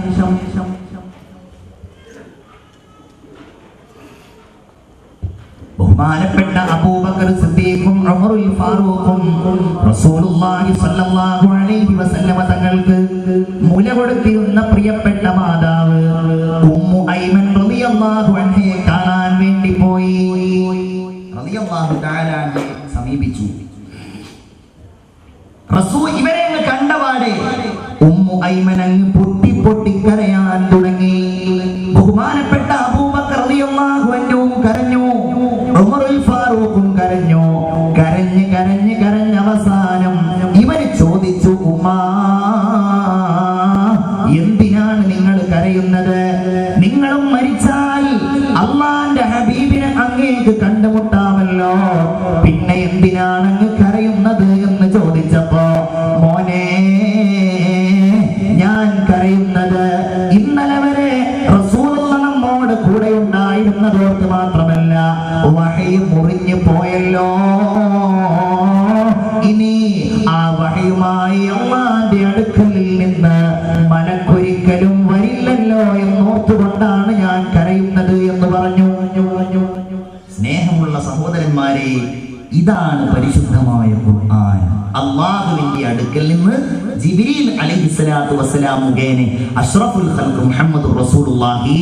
ബഹുമാനപ്പെട്ട അബൂബക്കർ സിദ്ദീഖും ഉമറുൽ ഫാറൂഖും റസൂലുള്ളാഹി സ്വല്ലല്ലാഹു അലൈഹി വസല്ലമ തങ്ങൾക്ക് മുല കൊടുത്തിരുന്ന പ്രിയപ്പെട്ട മാതാവ് ഉമ്മു ഐമൻ റളിയല്ലാഹു അൻഹയെ കാണാൻ വേണ്ടി പോയി. റളിയല്ലാഹു തആല അൻഹയെ സമീപിച്ചു. ഇവരെ കണ്ടപാടെ ഉമ്മു ഐമൻ അങ്ങ് പൊട്ടി പൊട്ടി കരയാൻ തുടങ്ങി. ബഹുമാനപ്പെട്ട അബൂബക്കർ റളിയല്ലാഹു അൻഹു കരഞ്ഞു, ഉമറുൽ ഫാറൂഖും കരഞ്ഞു. കരഞ്ഞ് കരഞ്ഞ് കരഞ്ഞ് അവസാനം ഇവര് ചോദിച്ചു, ഉമ്മാ എന്തിനാണ് നിങ്ങൾ കരയുന്നത്? നിങ്ങളും മരിച്ചാൽ അല്ലാഹുവിന്റെ ഹബീബിനെ അങ്ങേക്ക് കണ്ടുമുട്ടാമല്ലോ, പിന്നെ എന്തിനാണ് അങ്ങ് കരയുന്നത് എന്ന് ചോദിച്ചപ്പോ, മോനെ ഞാൻ കരയുന്നത് ഇന്നലെ വരെ റസൂലുള്ള നമ്മോട് കൂടെ ഉണ്ടായിരുന്നതോർത്ത് മാത്രമല്ല, വഹയ് മുറിഞ്ഞു പോയല്ലോ, ഇനി ആ വഹയുമായി അല്ലാഹുവിന്റെ അടുക്കലിൽ നിന്ന് മലക്കൊരിക്കലും വരില്ലല്ലോ എന്നോർത്തുകൊണ്ടാണ് ഞാൻ കരയുന്നത് എന്ന് പറഞ്ഞു. സ്നേഹമുള്ള സഹോദരന്മാരെ, ഇതാണ് പരിശുദ്ധമായ ഖുർആൻ. അല്ലാഹുവിന്റെ അടുക്കൽ നിന്ന് ജിബ്രീൽ അലൈഹിസ്സലാത്തു വസ്സലാം മുഖേന അഷ്റഫുൽ ഖൽഖ് മുഹമ്മദുർ റസൂലുള്ളാഹി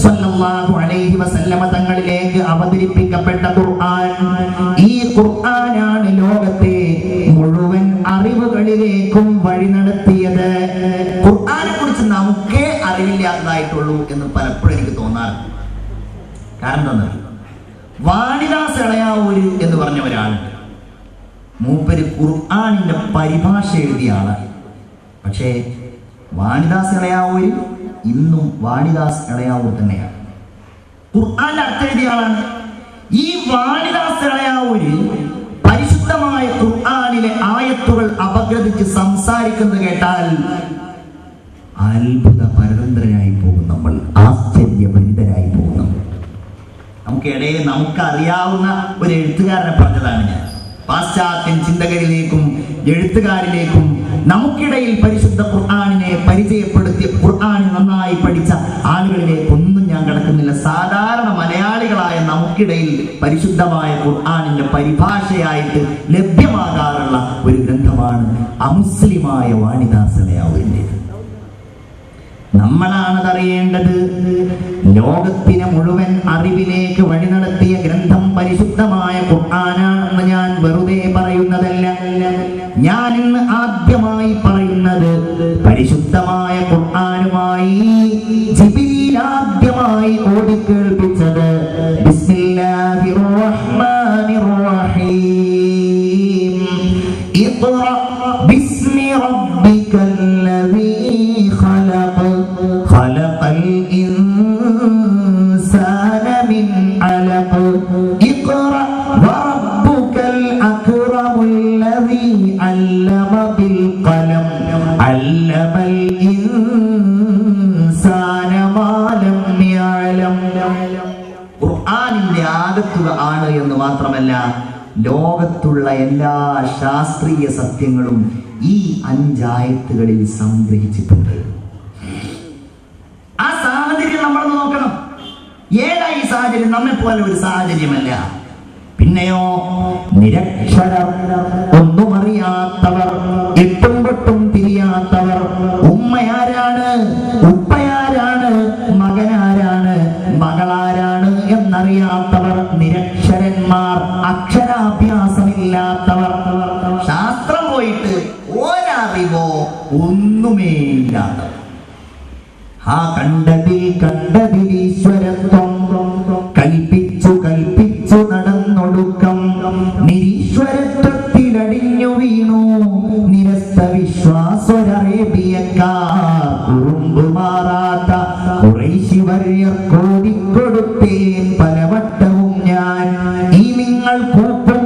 സ്വല്ലല്ലാഹു അലൈഹി വസല്ലമ തങ്ങളിലേക്ക് അവതരിപ്പിക്കപ്പെട്ട ഖുർആൻ. ഈ ഖുർആനാണ് ലോകത്തെ മുഴുവൻ അറിവുകളിലേക്കും വഴി നടത്തിയത്. ഖുർആനെ കുറിച്ച് നമുക്കേ അറിവില്ലാത്തതായിട്ടുള്ളൂ എന്ന് പലപ്പോഴും എനിക്ക് തോന്നാറുണ്ട്. കാരണം എന്താ, വാണിദാസ് ഇളയാവൂര് എന്ന് പറഞ്ഞ ഒരാളുണ്ട്. മൂപ്പര് ഖുർആനിന്റെ പരിഭാഷ എഴുതിയ ആളാണ്. പക്ഷേ വാണിദാസ് ഇളയാവൂര് ഇന്നും വാണിദാസ് ഇളയാവൂർ തന്നെയാണ്. ഖുർആന്റെ അർത്ഥം എഴുതിയ ആളാണ്. ഈ വാണിദാസ് ഇളയാവൂര് പരിശുദ്ധമായ ഖുർആനിലെ ആയത്തുകൾ അപഗ്രഥിച്ച് സംസാരിക്കുന്നത് കേട്ടാൽ അത്ഭുത പരതന്ത്രനായി പോകും നമ്മൾ, ആശ്ചര്യഭരിതരായി പോകും നമ്മൾ. നമുക്കിടയിൽ നമുക്കറിയാവുന്ന ഒരു എഴുത്തുകാരനെ പറഞ്ഞതാണ് ഞാൻ. പാശ്ചാത്യൻ ചിന്തകരിലേക്കും എഴുത്തുകാരിലേക്കും നമുക്കിടയിൽ പരിശുദ്ധ ഖുർആനിനെ പരിചയപ്പെടുത്തി ഖുർആൻ നന്നായി പഠിച്ച ആളുകളിലേക്കൊന്നും ഞാൻ കടക്കുന്നില്ല. സാധാരണ മലയാളികളായ നമുക്കിടയിൽ പരിശുദ്ധമായ ഖുർആനിന്റെ പരിഭാഷയായിട്ട് ലഭ്യമാകാറുള്ള ഒരു ഗ്രന്ഥമാണ് അമുസ്ലിമായ വാണിദാസ് ഇളയാവൂരിൻ്റെത്. നമ്മളാണതറിയേണ്ടത്. ലോകത്തിനെ മുഴുവൻ അറിവിലേക്ക് വഴി നടത്തിയ ഗ്രന്ഥം പരിശുദ്ധമായ ഖുർആനാണെന്ന് ഞാൻ വെറുതെ പറയുന്നതല്ല. ഞാൻ ഇന്ന് ആദ്യമായി പറയുന്നത് പരിശുദ്ധമായ ഖുർആനുമായി ജിബ്രീൽ ആദ്യമായി ഓതിക്കേൾപ്പിച്ചത് ബിസ്മില്ലാഹിർ റഹ്മാനിർ റഹീം ഇഖ്റ ബിസ്മി റബ്ബിക്കല്ലദീ خلق الإنسان من علق اقرأ وربك الأكرم الذي علم بالقلم علم الإنسان ما لم يعلم. ഖുർആനിന്റെ ആകത്തുക ആണ് എന്ന് മാത്രമല്ല, ലോകത്തുള്ള എല്ലാ ശാസ്ത്രീയ സത്യങ്ങളും ഈ 5 ആയത്തുകളിൽ സംഗ്രഹിച്ചിട്ടുണ്ട്. ആ സാഹചര്യം നമ്മൾ നോക്കണം. ഏതാ ഈ സാഹചര്യം? നമ്മെ പോലെ ഒരു സാഹചര്യമല്ല. പിന്നെയോ നിരക്ഷരർ, ഒന്നും അറിയാത്തവർ, എട്ടും പൊട്ടും തിരിയാത്തവർ, ഉമ്മയാരാണ്, ഉപ്പയാരാണ്, മകനാരാണ്, മകളാരാണ് എന്നറിയാത്തവർ, നിരക്ഷരന്മാർ, അക്ഷരാഭ്യാസമില്ലാത്തവർ, ശാസ്ത്രം പോയിട്ട് ഒരറിവോ ഒന്നുമേ ഇല്ലാത്തവർ. ആ കണ്ടതിൽ ഈശ്വരത്വം കൽപ്പിച്ചു കൽപ്പിച്ചു നടന്നൊടുക്കം നിരീശ്വരത്വത്തിലടിഞ്ഞു വീണു നിരസ്ത വിശ്വാസൊരേബിയക്കാർ കുറുമ്പ് മാറാത്ത ഖുറൈശി വര്യർ കോടിക്കൊടുത്തേൻ പലവട്ടവും ഞാൻ. ഈ നിങ്ങൾ കൂപ്പും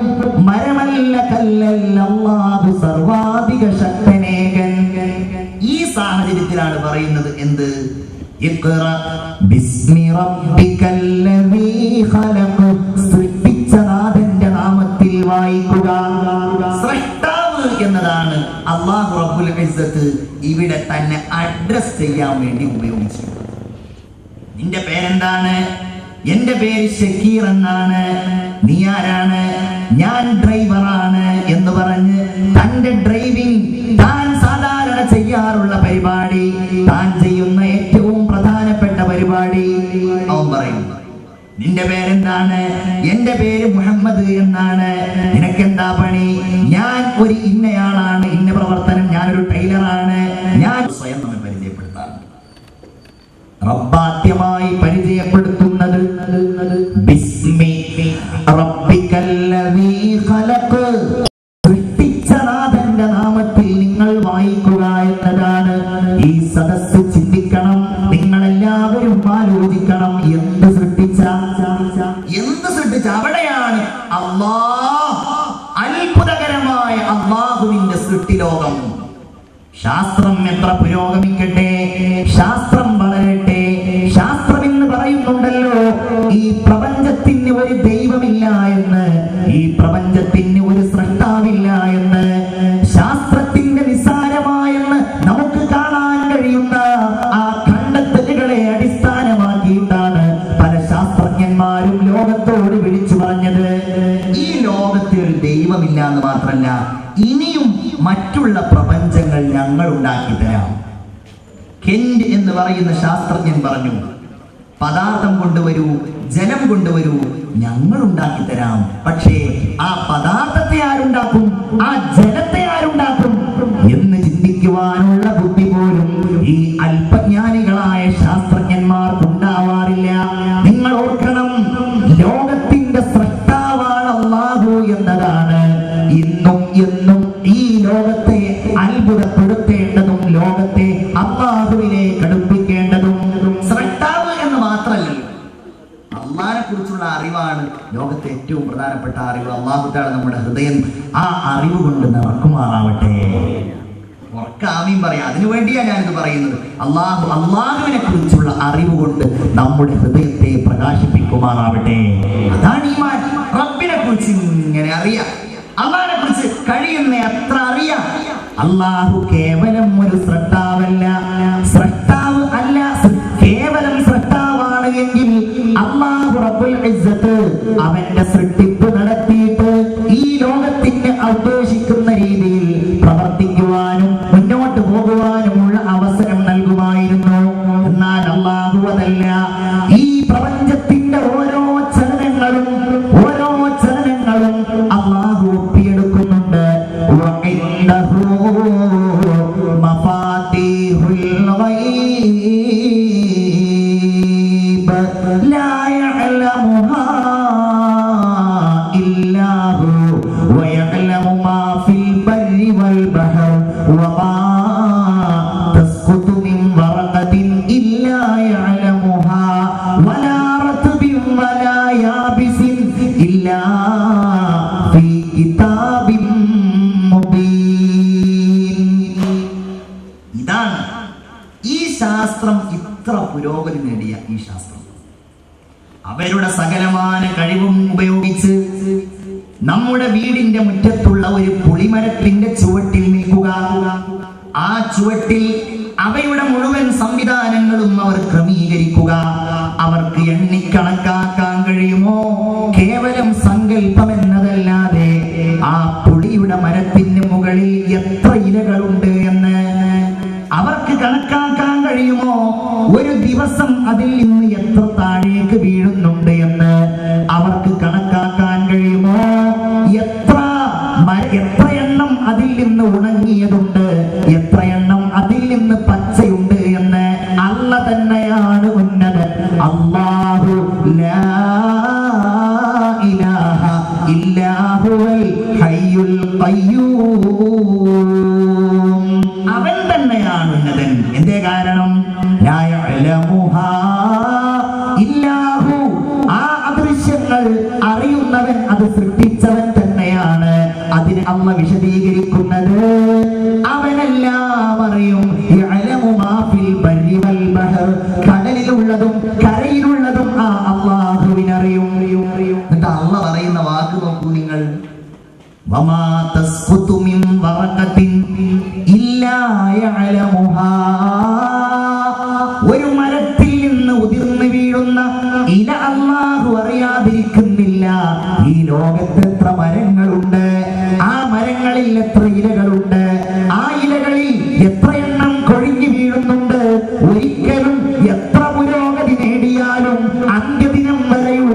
മരമല്ല കല്ലല്ല അല്ലാഹു സർവാധിക ശക്തനേകൻ. ഈ സാഹചര്യത്തിലാണ് പറയുന്നത് എന്ത്? ഇഖ്റ ബിസ്മി റബ്ബിക്കല്ലദീ ഖലഖ്, സൃഷ്ടിച്ച നാഥന്റെ നാമത്തിൽ വായിക്കുക. സൃഷ്ടാവ് എന്നതാണ് അല്ലാഹു റബ്ബുൽ ഇസ്സത്ത് ഇവിടെ തന്നെ അഡ്രസ് ചെയ്യാൻ വേണ്ടി ഉപയോഗിച്ചത്. നിന്റെ പേരെന്താണ്? എന്റെ പേര് ഷക്കീർ എന്നാണ്. നീ ആരാണ്? ഞാൻ ഡ്രൈവറാണ് എന്ന് പറഞ്ഞ് തന്റെ ഡ്രൈവിംഗ്, താൻ സാധാരണ ചെയ്യാറുള്ള പരിപാടി, താൻ ചെയ്യുന്ന ഏറ്റവും പ്രധാനപ്പെട്ട പരിപാടി അവൻ പറയും. നിന്റെ പേരെന്താണ്? എന്റെ പേര് മുഹമ്മദ് എന്നാണ്. നിനക്കെന്താ പണി? ഞാൻ ഒരു ഇന്നയാളാണ്, ഇന്ന പ്രവർത്തനം, ഞാനൊരു ടൈലറാണ്. ഞാൻ സ്വയം നമ്മെ പരിചയപ്പെടുത്താൻ റബ്ബാദ്യമായി പരിചയപ്പെടുത്തുന്നത് ബിസ്മി റബ്ബിക്കല്ലദീ ഖലഖ്, സൃഷ്ടിച്ച നാഥന്റെ നാമത്തിൽ നിങ്ങൾ വായിക്കുക എന്നതാണ്. ഈ സദസ്സ് ചിന്തിക്കണം, നിങ്ങളെല്ലാവരും ആലോചിക്കണം. എന്ത് സൃഷ്ടിച്ച അവിടെയാണ് അത്ഭുതകരമായ അല്ലാഹുവിന്റെ സൃഷ്ടിലോകം. ശാസ്ത്രം എത്ര പുരോഗമിക്കട്ടെ, ശാസ്ത്രം വളരട്ടെ, ശാസ്ത്രം എന്ന് പറയുന്നുണ്ടല്ലോ ഈ പ്രപഞ്ചത്തിന് ഒരു ദൈവമില്ല എന്ന്, ഈ പ്രപഞ്ചത്തിന് ഒരു സൃഷ്ടാവില്ല എന്ന്, ശാസ്ത്രത്തിന്റെ നിസ്സാരമായെന്ന് നമുക്ക് കാണാൻ കഴിയുന്ന ആ കണ്ടെത്തലുകളെ അടിസ്ഥാനമാക്കിയിട്ടാണ് പല ശാസ്ത്രജ്ഞന്മാരും ലോകത്തോട് വിളിച്ചു പറഞ്ഞത്. ഈ ലോകത്തിൽ ഒരു ദൈവമില്ല എന്ന് മാത്രമല്ല, ഇനിയും മറ്റുള്ള പ്രപഞ്ചങ്ങൾ ഞങ്ങൾ ഉണ്ടാക്കി തരാം. കെന്റ് എന്ന് പറയുന്ന ശാസ്ത്രജ്ഞൻ പറഞ്ഞു, പദാർത്ഥം കൊണ്ടുവരൂ, ജലം കൊണ്ടുവരൂ, ഞങ്ങൾ ഉണ്ടാക്കി തരാം. പക്ഷേ ആ പദാർത്ഥത്തെ ആരുണ്ടാക്കും, ആ ജലത്തെ ആരുണ്ടാക്കും എന്ന് ചിന്തിക്കുവാനുള്ള ബുദ്ധി പോലും ഈ അല്പജ്ഞാനികളായ ശാസ്ത്രജ്ഞന്മാർക്ക് ഉണ്ടാവാറില്ല. നിങ്ങൾ ഓർക്കണം, ലോകത്തിന്റെ സൃഷ്ടാവാണ് അല്ലാഹു എന്നതാണ് ഇന്നും എന്നും ഈ ലോകത്തെ അത്ഭുതപ്പെടുത്തേണ്ടതും ലോകത്തെ അല്ലാഹുവിലേക്ക് അടുപ്പിക്കേണ്ടതും. സൃഷ്ടാവ് എന്ന് മാത്രമല്ല, അല്ലാഹുവിനെ കുറിച്ചുള്ള അറിവാണ് ലോകത്തെ ഏറ്റവും പ്രധാനപ്പെട്ട അറിവ്. അല്ലാഹു തആല നമ്മുടെ ഹൃദയം ആ അറിവ് കൊണ്ട് നിറക്കുമാറാവട്ടെ. ആമീൻ പറയാം. അതിനു വേണ്ടിയാണ് ഞാനിത് പറയുന്നത്. അല്ലാഹുവിനെ കുറിച്ചുള്ള അറിവ് കൊണ്ട് നമ്മുടെ ഹൃദയത്തെ പ്രകാശിപ്പിക്കുമാറാവട്ടെ. അതാണ് ഈമാൻ. റബ്ബിനെ കുറിച്ച് ഇങ്ങനെ അറിയാം, അല്ലാഹുവിനെ കുറിച്ച് കഴിയുന്ന അത്ര അറിയാം. അല്ലാഹു കേവലം ഒരു സൃഷ്ടാവല്ല, സൃഷ്ടാവ് അല്ല, കേവലം സൃഷ്ടാവാണ് എങ്കിൽ അല്ലാഹു റബ്ബുൽ ഇസ്സത്ത് അവന്റെ സൃഷ്ടിപ്പ് നടത്തിയിട്ട് ഈ ലോകത്തിന് ഉദ്ദേശിക്കുന്ന രീതിയിൽ പ്രവർത്തിക്കുവാനും മുന്നോട്ട് പോകുവാനുമുള്ള അവസരം നൽകുമായിരുന്നു. എന്നാൽ അല്ലാഹു അതല്ല. ഈ പ്രപഞ്ചത്തിന്റെ ഓരോ ചലനങ്ങളും അല്ലാഹു ഒപ്പിയെടുക്കുന്നുണ്ട്. ഇതാണ് ഈ ശാസ്ത്രം, ഇത്ര പുരോഗതി നേടിയ ഈ ശാസ്ത്രം. അവരുടെ സകലമാന കഴിവും ഉപയോഗിച്ച് നമ്മുടെ വീടിന്റെ മുറ്റത്തുള്ള ഒരു പുളിമരത്തിന്റെ ചുവട്ടിൽ നിൽക്കുക, ആ ചുവട്ടിൽ അവയുടെ മുഴുവൻ സംവിധാനങ്ങളും അവർ ക്രമീകരിക്കുക. അവർക്ക് എണ്ണിക്കണക്കാക്കാൻ കഴിയുമോ? കേവലം സങ്കല്പം എന്നതല്ലാതെ ആ പുളിയുടെ മരത്തിന് മുകളിൽ എത്ര ഇലകളുണ്ട് എന്ന് അവർക്ക് കണക്കാക്കാൻ കഴിയുമോ? ഒരു ദിവസം അതിൽ നിന്ന് എത്ര താഴേക്ക് വീഴുന്നുണ്ട് എന്ന് അവർക്ക് കണക്കാക്കാൻ കഴിയുമോ? എത്ര എണ്ണം അതിൽ നിന്ന് ഉണങ്ങിയതുണ്ട്, എത്ര എണ്ണം അതിൽ നിന്ന് പച്ചയുണ്ട് എന്ന് അല്ല തന്നെയാണ് ഉന്നതൻ. അല്ലാഹു ലാ ഇലാഹ ഇല്ലാ ഹുവൽ ഹയ്യുൽ ഖയ്യൂം. അവൻ തന്നെയാണ് ഉന്നതൻ. എന്തേ കാരണം? ലാ യഅലമുഹാ ഇല്ലാ ഹു. ആ അദൃശ്യങ്ങൾ അറിയുന്നവൻ, അത് സൃഷ്ടിച്ചവൻ തന്നെയാണ്. അതിനെ അമ്മ വിശദീകരിക്കുന്നത് അവനെല്ലാം അറിയും. യഅലമു മാ ഫിൽ ബർരി വൽ ബഹർ. കടലിലുള്ളതും കരയിലുള്ളതും ആ അല്ലാഹുവിനറിയും. എന്നിട്ട് അല്ലാഹ് പറയുന്ന വാക്ക് നോക്കൂ നിങ്ങൾ. വമാ തസ്ഖുതു മിൻ വറഖത്തിൻ ഇല്ലാ യഅലമുഹാ. ഒരു മരത്തിൽ നിന്ന് ഉതിർന്നു വീഴുന്ന ഇല അല്ലാഹു അറിയാതിരിക്കുന്നില്ല. ഈ ലോകത്ത് എത്ര മരങ്ങളുണ്ട്, ആ മരങ്ങളിൽ എത്ര ഇലകളുണ്ട്, ആ ഇലകളിൽ എത്ര എണ്ണം കൊഴിഞ്ഞു വീഴുന്നുണ്ട്. ഒരിക്കലും എത്ര പുരോഗതി നേടിയാലും അന്ത്യദിനം വരെയുള്ള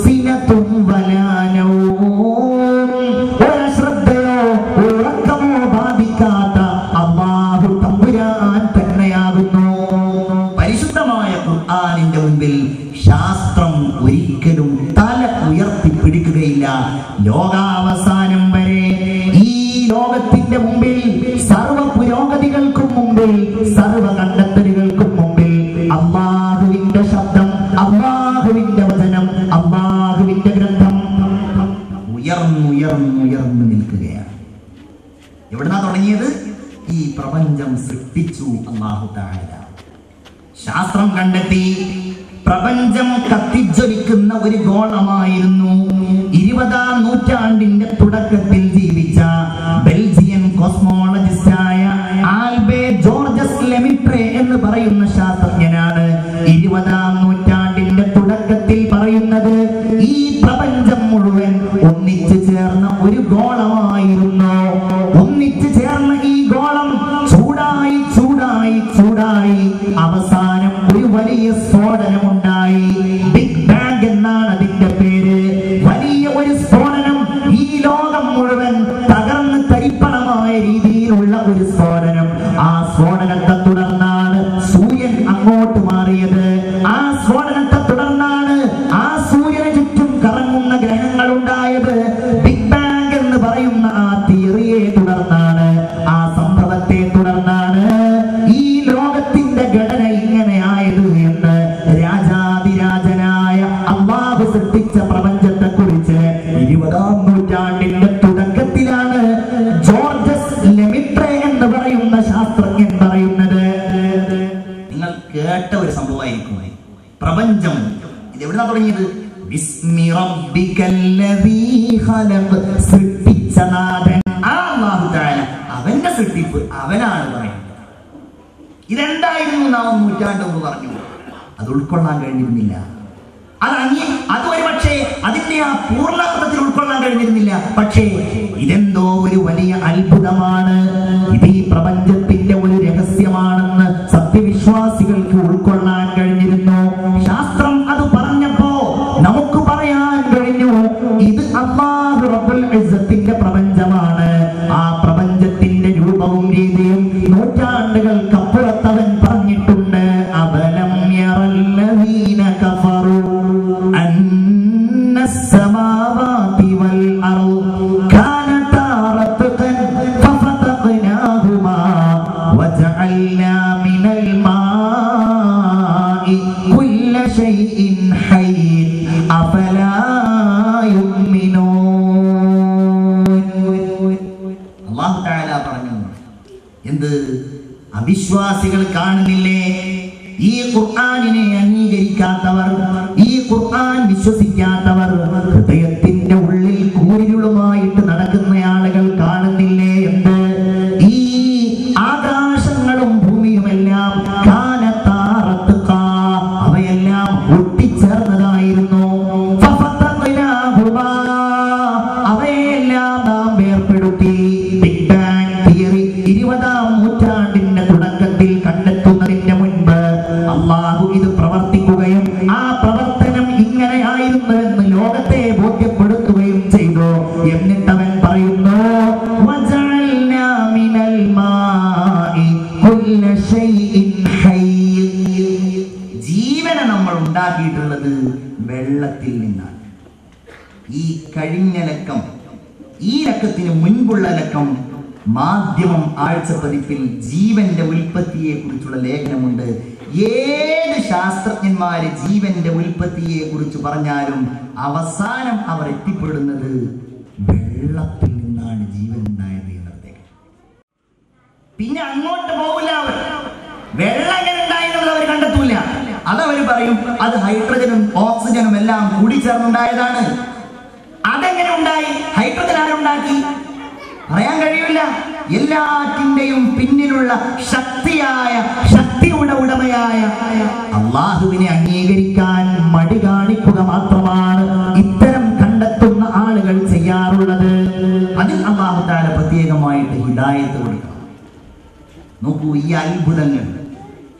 സിനതും വലാ നൗം. ഒരശ്രദ്ധയോ ഉറക്കമോ ബാധിക്കാത്ത അല്ലാഹു തമ്പുരാൻ തന്നെയാകുന്നു. പരിശുദ്ധമായ ഖുർആനിന്റെ മുൻപിൽ ശാസ്ത്രം ഒരിക്കലും തല ഉയർത്തിപ്പിടിക്കുകയില്ല. ലോകാവസാനം വരെ ഈ ലോകത്തിന്റെ മുമ്പിൽ, സർവ പുരോഗതികൾക്കും മുമ്പിൽ, സർവ കണ്ടെത്തലുകൾക്കും മുമ്പിൽ അല്ലാഹുവിന്റെ ശബ്ദം, അല്ലാഹുവിന്റെ വചനം, അല്ലാഹുവിന്റെ ഗ്രന്ഥം ഉയർന്നുയർന്നുയർന്നു നിൽക്കുകയാണ്. എവിടുന്നാ തുടങ്ങിയത്? ഈ പ്രപഞ്ചം സൃഷ്ടിച്ചു അല്ലാഹു തആല. ശാസ്ത്രം കണ്ടെത്തി പ്രപഞ്ചം കത്തിജ്വലിക്കുന്ന ഒരു ഗോളമായിരുന്നു 20-ാം നൂറ്റാണ്ടിന്റെ തുടക്കത്തിൽ ജീവിച്ച ബെൽജിയൻ കോസ്മോളജിസ്റ്റായ ആൽബർട്ട് ജോർജസ് ലെമിട്രെ എന്ന് പറയുന്ന ശാസ്ത്രജ്ഞനാണ് 20-ാം നൂറ്റാണ്ടിന്റെ തുടക്കത്തിൽ പറയുന്നത് ഈ പ്രപഞ്ചം മുഴുവൻ ഒന്നിച്ചു ചേർന്ന ഒരു ഗോളമായിരുന്നു. ഒന്നിച്ചു ചേർന്ന ഈ ഗോളം ചൂടായി ചൂടായി ചൂടായി അവസാനം ഒരു വലിയ സ്ഫോടനമുണ്ടായി. ബിഗ് ബാങ് എന്നാണ് അതിന്റെ പേര്. വലിയ ഒരു സ്ഫോടനം, ഈ ലോകം മുഴുവൻ തകർന്ന് തരിപ്പണമായ രീതിയിലുള്ള ഒരു സ്ഫോടനം. ആ സ്ഫോടനത്തെ തുടർന്നാണ് സൂര്യൻ അങ്ങോട്ട് മാറിയത്. ആ സ്ഫോടനത്തെ തുടർന്നാണ് ആ സൂര്യന് ചുറ്റും കറങ്ങുന്ന ഗ്രഹങ്ങൾ ഉണ്ടായത്. ബിഗ് ബാങ് എന്ന് പറയുന്ന ആ തിയറിയെ തുടർന്നാണ്, ആ സംഭവത്തെ തുടർന്നാണ് ഈ ലോകത്തിന്റെ ഘടന ഇങ്ങനെയായത് എന്ന് രാജാതിരാജനായ അല്ലാഹു സൃഷ്ടിച്ച പ്രപഞ്ചത്തെ കുറിച്ച് 20-ാം നൂറ്റാണ്ടിന്റെ തുടക്കത്തിലാണ് ജോർജസ് ലെമിട്രെ എന്ന് പറയുന്ന ശാസ്ത്രജ്ഞൻ പറയുന്നത്. നിങ്ങൾ കേട്ട ഒരു സംഭവമായിരിക്കും പ്രപഞ്ചം. ഇത് എവിടുന്നാ തുടങ്ങിയത്? ബിസ്മി റബ്ബിക്കല്ലദീ ഖലഖ്. സൃഷ്ടിച്ച നാഥൻ അല്ലാഹു തആല, അവന്റെ സൃഷ്ടിപ്പ് അവനാണ് പറയുന്നത്. ഇതെന്തായിരുന്നു 4 നൂറ്റാണ്ട് മുമ്പ് പറഞ്ഞു? അത് ഉൾക്കൊള്ളാൻ കഴിഞ്ഞിരുന്നില്ല. അത് ഒരു പക്ഷേ അതിന്റെ ആ പൂർണ്ണാർത്ഥത്തിൽ ഉൾക്കൊള്ളാൻ കഴിഞ്ഞിരുന്നില്ല. പക്ഷേ ഇതെന്തോ ഒരു വലിയ അത്ഭുതമാണ്, ഇത് ഈ പ്രപഞ്ചത്തിന്റെ ഒരു രഹസ്യമാണെന്ന് സത്യവിശ്വാസികൾക്ക് ഉൾക്കൊള്ളാൻ കഴിഞ്ഞിരുന്നു. ശാസ്ത്രം അത് പറഞ്ഞപ്പോ നമുക്ക് പറയാൻ കഴിഞ്ഞു, ഇത് അല്ലാഹു റബ്ബുൽ ഇസ്സത്തിന്റെ പ്രപഞ്ചമാണ്. ആ പ്രപഞ്ചത്തിന്റെ രൂപവും രീതിയും നൂറ്റാണ്ടുകൾക്കപ്പുറത്തവൻ പറഞ്ഞിട്ടുണ്ട്. അബലം യറല്ലദീന കഫറു അന്നസ്സമാവാതി വൽ അർദ് കാനതാ റത്ഖൻ ഫഫതഖ്നാഹുമാ വജഅൽനാ മിനൽ മാഇ കുല്ല ശൈഇൻ ഹയ്യിൻ അഫലാ യുഅ്മിനൂൻ. അല്ലാഹു തആല പറഞ്ഞു, എന്ത്? അവിശ്വാസികൾ കാണുന്നില്ലേ? ഈ ഖുർആനിനെ അംഗീകരിക്കാത്തവർ, ഈ ഖുർആൻ വിശ്വസിക്കാത്തവർ, ഹൃദയത്തിന്റെ ഉള്ളിൽ കൂരിരുളുമായിട്ട് നടക്കുന്ന ആളുകൾ കാണുന്നില്ലേ? എന്ത്? ഈ ആകാശങ്ങളും ഭൂമിയുമെല്ലാം അവയെല്ലാം ഒട്ടിച്ചേർന്നതായിരുന്നു. അവയെല്ലാം നാം വേർപ്പെടുത്തി. ബിഗ് ബാങ് തിയറി 20-ാം നൂറ്റാണ്ടിന്റെ തുടക്കത്തിൽ കണ്ടെത്തുന്നതിന്റെ മുൻപ് അല്ലാഹു ഇത് പ്രവർത്തിക്കുകയും ആ പ്രവർത്തനം ഇങ്ങനെയായിരുന്നു എന്ന് ലോകത്തെ ബോധ്യപ്പെടുത്തുകയും ചെയ്തു. എന്നിട്ടവൻ പറയുന്നു, വജഅൽനാ മിനൽ മാഇ കുല്ല ശൈഇൻ ഹയ്യ്. ജീവനെ നമ്മൾ ഉണ്ടാക്കിയിട്ടുള്ളത് വെള്ളത്തിൽ നിന്നാണ്. ഈ കഴിഞ്ഞ ലക്കം, ഈ ലക്കത്തിന് മുൻപുള്ള ലക്കം മാധ്യമം ആഴ്ചപ്പതിപ്പിൽ ജീവന്റെ ഉൽപ്പത്തിയെ കുറിച്ചുള്ള ലേഖനമുണ്ട്. ഏത് ശാസ്ത്രജ്ഞന്മാര് ജീവന്റെ ഉൽപ്പത്തിയെ കുറിച്ച് പറഞ്ഞാലും അവസാനം അവർ എത്തിപ്പെടുന്നത് വെള്ളത്തിൽ നിന്നാണ് ജീവൻ ഉണ്ടായത് എന്നത്തേക്ക്. പിന്നെ അങ്ങോട്ട് പോകില്ല. അവർ വെള്ളം എങ്ങനെ ഉണ്ടായെന്നുള്ളത് അവർ കണ്ടെത്തൂല. അതവർ പറയും അത് ഹൈഡ്രജനും ഓക്സിജനും എല്ലാം കൂടി ചേർന്നുണ്ടായതാണ്. അതെങ്ങനെ ഉണ്ടായി? ഹൈഡ്രജൻ ആരുണ്ടാക്കി? പറയാൻ കഴിയില്ല. എല്ലാറ്റിന്റെയും പിന്നിലുള്ള ശക്തിയുടെ ഉടമയായ അല്ലാഹുവിനെ അംഗീകരിക്കാൻ മടി കാണിക്കുക മാത്രമാണ് ഇത്തരം കണ്ടെത്തുന്ന ആളുകൾ ചെയ്യാറുള്ളത്. അതിൽ അല്ലാഹു തആല പ്രത്യേകമായിട്ട് ഹിദായത്ത് കൊടുക്കണം. നോക്കൂ, ഈ അത്ഭുതങ്ങൾ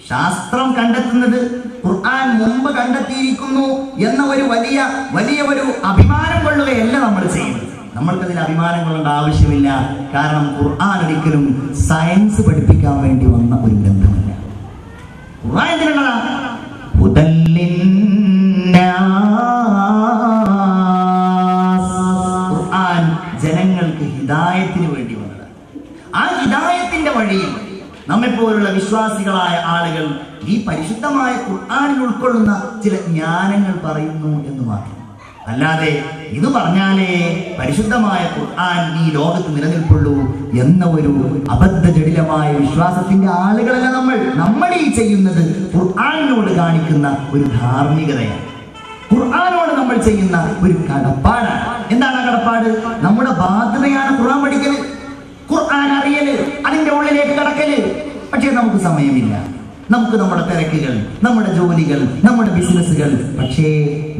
ശാസ്ത്രം കണ്ടെത്തുന്നത് ഖുർആൻ മുമ്പ് കണ്ടെത്തിയിരിക്കുന്നു എന്ന ഒരു വലിയ ഒരു അഭിമാനം കൊള്ളുകയല്ല നമ്മൾ ചെയ്യുന്നത്. നമ്മൾക്കതിൽ അഭിമാനം കൊള്ളേണ്ട ആവശ്യമില്ല. കാരണം ഖുർആൻ ഒരിക്കലും സയൻസ് പഠിപ്പിക്കാൻ വേണ്ടി വന്ന ഒരു ഗ്രന്ഥമല്ല. ഖുർആൻ എന്തിനുള്ളതാ? ഖുർആൻ ജനങ്ങൾക്ക് ഹിദായത്തിന് വേണ്ടി വന്നതാണ്. ആ ഹിദായത്തിന്റെ വഴിയിൽ നമ്മെപ്പോലുള്ള വിശ്വാസികളായ ആളുകൾ ഈ പരിശുദ്ധമായ ഖുർആനിൽ ഉൾക്കൊള്ളുന്ന ചില ജ്ഞാനങ്ങൾ പറയുന്നു എന്ന് മാത്രം. അല്ലാതെ ഇത് പറഞ്ഞാലേ പരിശുദ്ധമായ ഖുർആൻ ഈ ലോകത്ത് നിലനിൽപ്പുള്ളൂ എന്ന ഒരു അബദ്ധ ജടിലമായ വിശ്വാസത്തിന്റെ ആളുകളല്ല നമ്മൾ ഈ ചെയ്യുന്നത് ഖുർആനിനോട് കാണിക്കുന്ന ഒരു ധാർമ്മികതയാണ്. ഖുർആനോട് നമ്മൾ ചെയ്യുന്ന ഒരു കടപ്പാടാണ്. എന്താണ് ആ കടപ്പാട്? നമ്മുടെ ബാധ്യതയാണ് ഖുർആൻ പഠിക്കല്, ഖുർആൻ അറിയല്, അതിന്റെ ഉള്ളിലേക്ക് കടക്കല്. പക്ഷേ നമുക്ക് സമയമില്ല. നമുക്ക് നമ്മുടെ തിരക്കുകൾ, നമ്മുടെ ജോലികൾ, നമ്മുടെ ബിസിനസ്സുകൾ. പക്ഷേ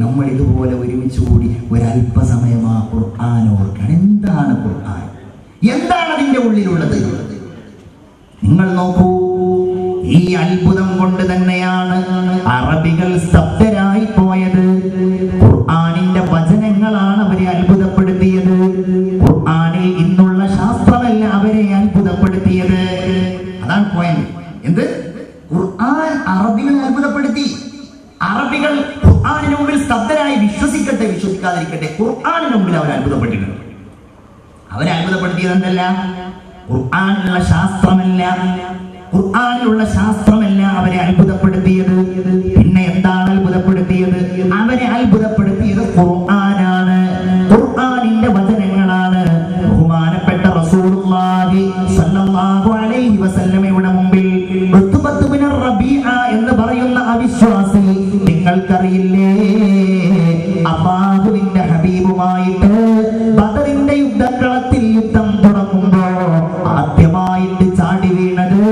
നമ്മൾ ഇതുപോലെ ഒരുമിച്ച് കൂടി ഒരല്പസമയം ആ ഖുർആൻ ഓർക്കണം. എന്താണ് ഖുർആൻ? എന്താണ് അതിന്റെ ഉള്ളിലുള്ളത്? നിങ്ങൾ നോക്കൂ, ഈ അത്ഭുതം കൊണ്ട് തന്നെയാണ് അറബികൾ സ്തബ്ധരായി പോയത്. ഖുർആനിന്റെ വചനങ്ങളാണ് അവരെ അത്ഭുതപ്പെടുത്തിയത്. ഖുർആനിൽ ഇന്നുള്ള ശാസ്ത്രമല്ല അവരെ അത്ഭുതപ്പെടുത്തിയത്. അതാണ് പോയിന്റ്. എന്ത്? ഖുർആൻ അറബികളെ അത്ഭുതപ്പെടുത്തി. അറബികൾ ഖുർആനിന് മുമ്പിൽ സ്തബ്ധരായി. വിശ്വസിക്കട്ടെ വിശ്വസിക്കാതിരിക്കട്ടെ, ഖുർആനിന് മുമ്പിൽ അവർ അത്ഭുതപ്പെട്ടിട്ടുണ്ട്. അവരെ അത്ഭുതപ്പെടുത്തിയത് എന്തല്ല? ഖുർആനിലുള്ള ശാസ്ത്രമല്ല അവരെ അത്ഭുതപ്പെടുത്തിയത്. പിന്നെ എന്താണ് അത്ഭുതപ്പെടുത്തിയത്? അവരെ അത്ഭുതപ്പെടുത്തിയത് ഖുർആനാണ്, ഖുർആനിന്റെ വചനങ്ങളാണ്. ബഹുമാനപ്പെട്ട റസൂലുള്ളാഹി സ്വല്ലല്ലാഹു അലൈഹി വസല്ലമയുടെ മുമ്പിൽ ഉത്ബത്ത് ബിൻ റബീഅ എന്ന് പറയുന്ന അവിശ്വാസി, നിങ്ങൾക്കറിയില്ലേ, അല്ലാഹുവിന്റെ ഹബീബുമായിട്ട് ബദറിന്റെ യുദ്ധക്കളത്തിൽ യുദ്ധം തുടങ്ങുമ്പോ ആദ്യമായിട്ട് ചാടി വീണത്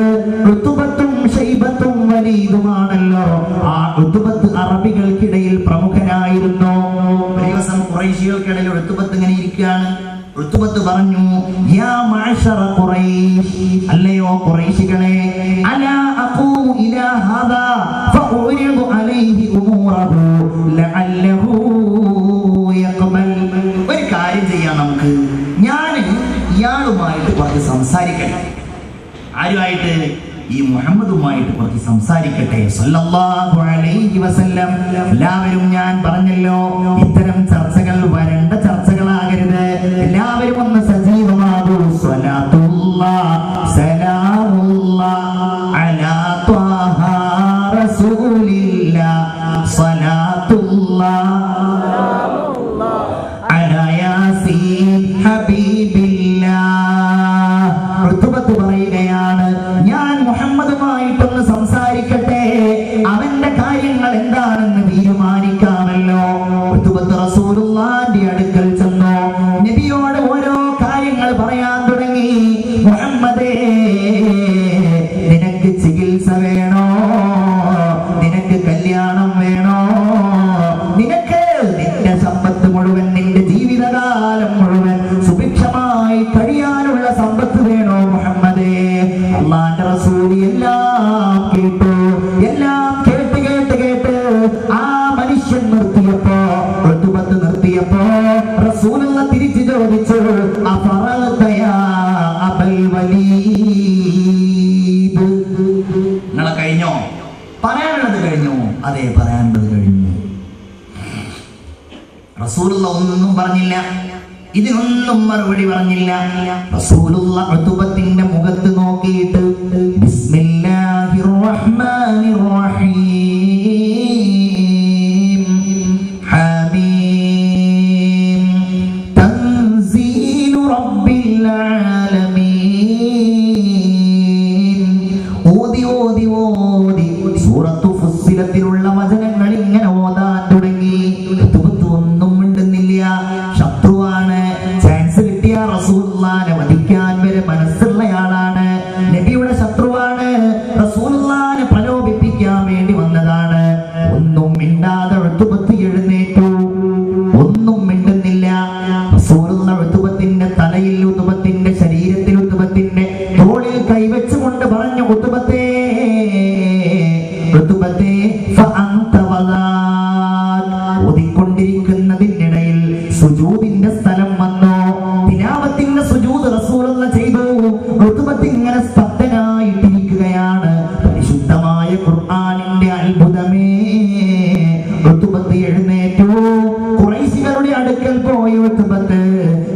ഉത്ബത്തും ശൈബത്തും വലീദുമാണല്ലോ. ആ ഉത്ബത്ത് അറബികൾക്കിടയിൽ പ്രമുഖനായിരുന്നു. ഒരു ദിവസം ഖുറൈശികൾക്കിടയിൽ ഉത്ബത്ത് ഇങ്ങനെ ഇരിക്കുകയാണ്. ഉത്ബത്ത് പറഞ്ഞു, യാ മഅശറ ഖുറൈശ്, അല്ലയോ ഖുറൈശികളെ, അലാ അഖൂമു ഇലാ ഹാദാ ഫഉരിദു അലൈഹി ഉമൂറഹു ലഅല്ലഹു യഖബൽ. ഒരു കാര്യം ചെയ്യാം, നമുക്ക് ഞാൻ ഇയാളുമായിട്ട് കുറച്ച് സംസാരിക്കട്ടെ. ആരുമായിട്ട്? ഈ മുഹമ്മദുമായിട്ട് കുറച്ച് സംസാരിക്കട്ടെ സല്ലല്ലാഹു അലൈഹി വസല്ലം. എല്ലാവരും, ഞാൻ പറഞ്ഞല്ലോ, ഇത്തരം ചർച്ചകൾ വരണ്ട ചർച്ചകളാകരുത്. എല്ലാവരും ഒന്ന് സജീവമാകൂ. സ്വലാത്തുല്ലാഹ് സലാമുല്ലാഹ് അലാ ത്വാഹ റസൂലില്ലാഹ് സ്വലാത്തുല്ലാഹ് അലാ യാസീൻ ഹബീബില്ലാഹ്. ഉത്ബത്ത് പറയുകയാണ്, ഞാൻ മുഹമ്മദുമായിട്ടൊന്ന് സംസാരിക്കട്ടെ, അവന്റെ കാര്യങ്ങൾ എന്താണെന്ന് തീരുമാനിക്കാമല്ലോ. ഉത്ബത്ത് റസൂലുള്ളാഹിന്റെ അടുക്കൽ ചെന്നു. നബിയോട് ഓരോ കാര്യങ്ങൾ പറയാൻ തുടങ്ങി. മുഹമ്മദേ, നിനക്ക് ചികിത്സ വേണോ? നിനക്ക് കല്യാണം വേണോ? നിനക്ക് നിന്റെ സമ്പത്ത് മുഴുവൻ, നിന്റെ ജീവിതകാലം മുഴുവൻ സുഭിക്ഷമായി കഴിയാനുള്ള സമ്പത്ത് വേണോ മുഹമ്മദേ? അല്ലാഹുവിന്റെ റസൂൽ എല്ലാം കേട്ടു. എല്ലാം കേട്ട് ആ മനുഷ്യൻ നിർത്തിയപ്പോ, റസൂലുള്ളാഹി തിരിച്ചു ചോദിച്ചു, അഫറഅത യാ അബൽ വലീദ്, നിങ്ങളെ കഴിഞ്ഞോ? പറയാനുള്ളത് കഴിഞ്ഞു? അതെ, പറയാനുള്ളത് കഴിഞ്ഞു. റസൂലുള്ളാഹി ഒന്നും പറഞ്ഞില്ല, ഇതിനൊന്നും മറുപടി പറഞ്ഞില്ല. റസൂലുള്ളാഹി ഉത്ബത്തിന്റെ മുഖത്ത് നോക്കിയിട്ട് ബിസ്മില്ലാഹിർ റഹ്മാനിർ റഹീം ഹമീം തൻസീലു റബ്ബിൽ ആലമീൻ. ഓതി ഓതി ഓതി സൂറത്തു ഫുസ്സിലത്തിലുള്ള വചനങ്ങൾ ഇങ്ങനെ ഓതാൻ തുടങ്ങി. ഒന്നും മിണ്ടുന്നില്ല. ശത്രുവാണ്. ചാൻസ് കിട്ടിയ റസൂലുള്ളാഹിനെ വധിക്കാൻ വരെ മനസ്സുള്ളയാളാണ്. സുജൂദിന്റെ സ്ഥലം വന്നു. തിലാവത്തിന്റെ സുജൂദ് റസൂലുള്ള ചെയ്തു. ഉത്ബത്ത് ഇങ്ങനെ സ്തബ്ധനായിട്ടിരിക്കുകയാണ്. പരിശുദ്ധമായ ഖുർആനിന്റെ അത്ഭുതമേ. ഉത്ബത്ത് എഴുന്നേറ്റു, ഖുറൈശികളുടെ അടുക്കൽ പോയി ഉത്ബത്ത്.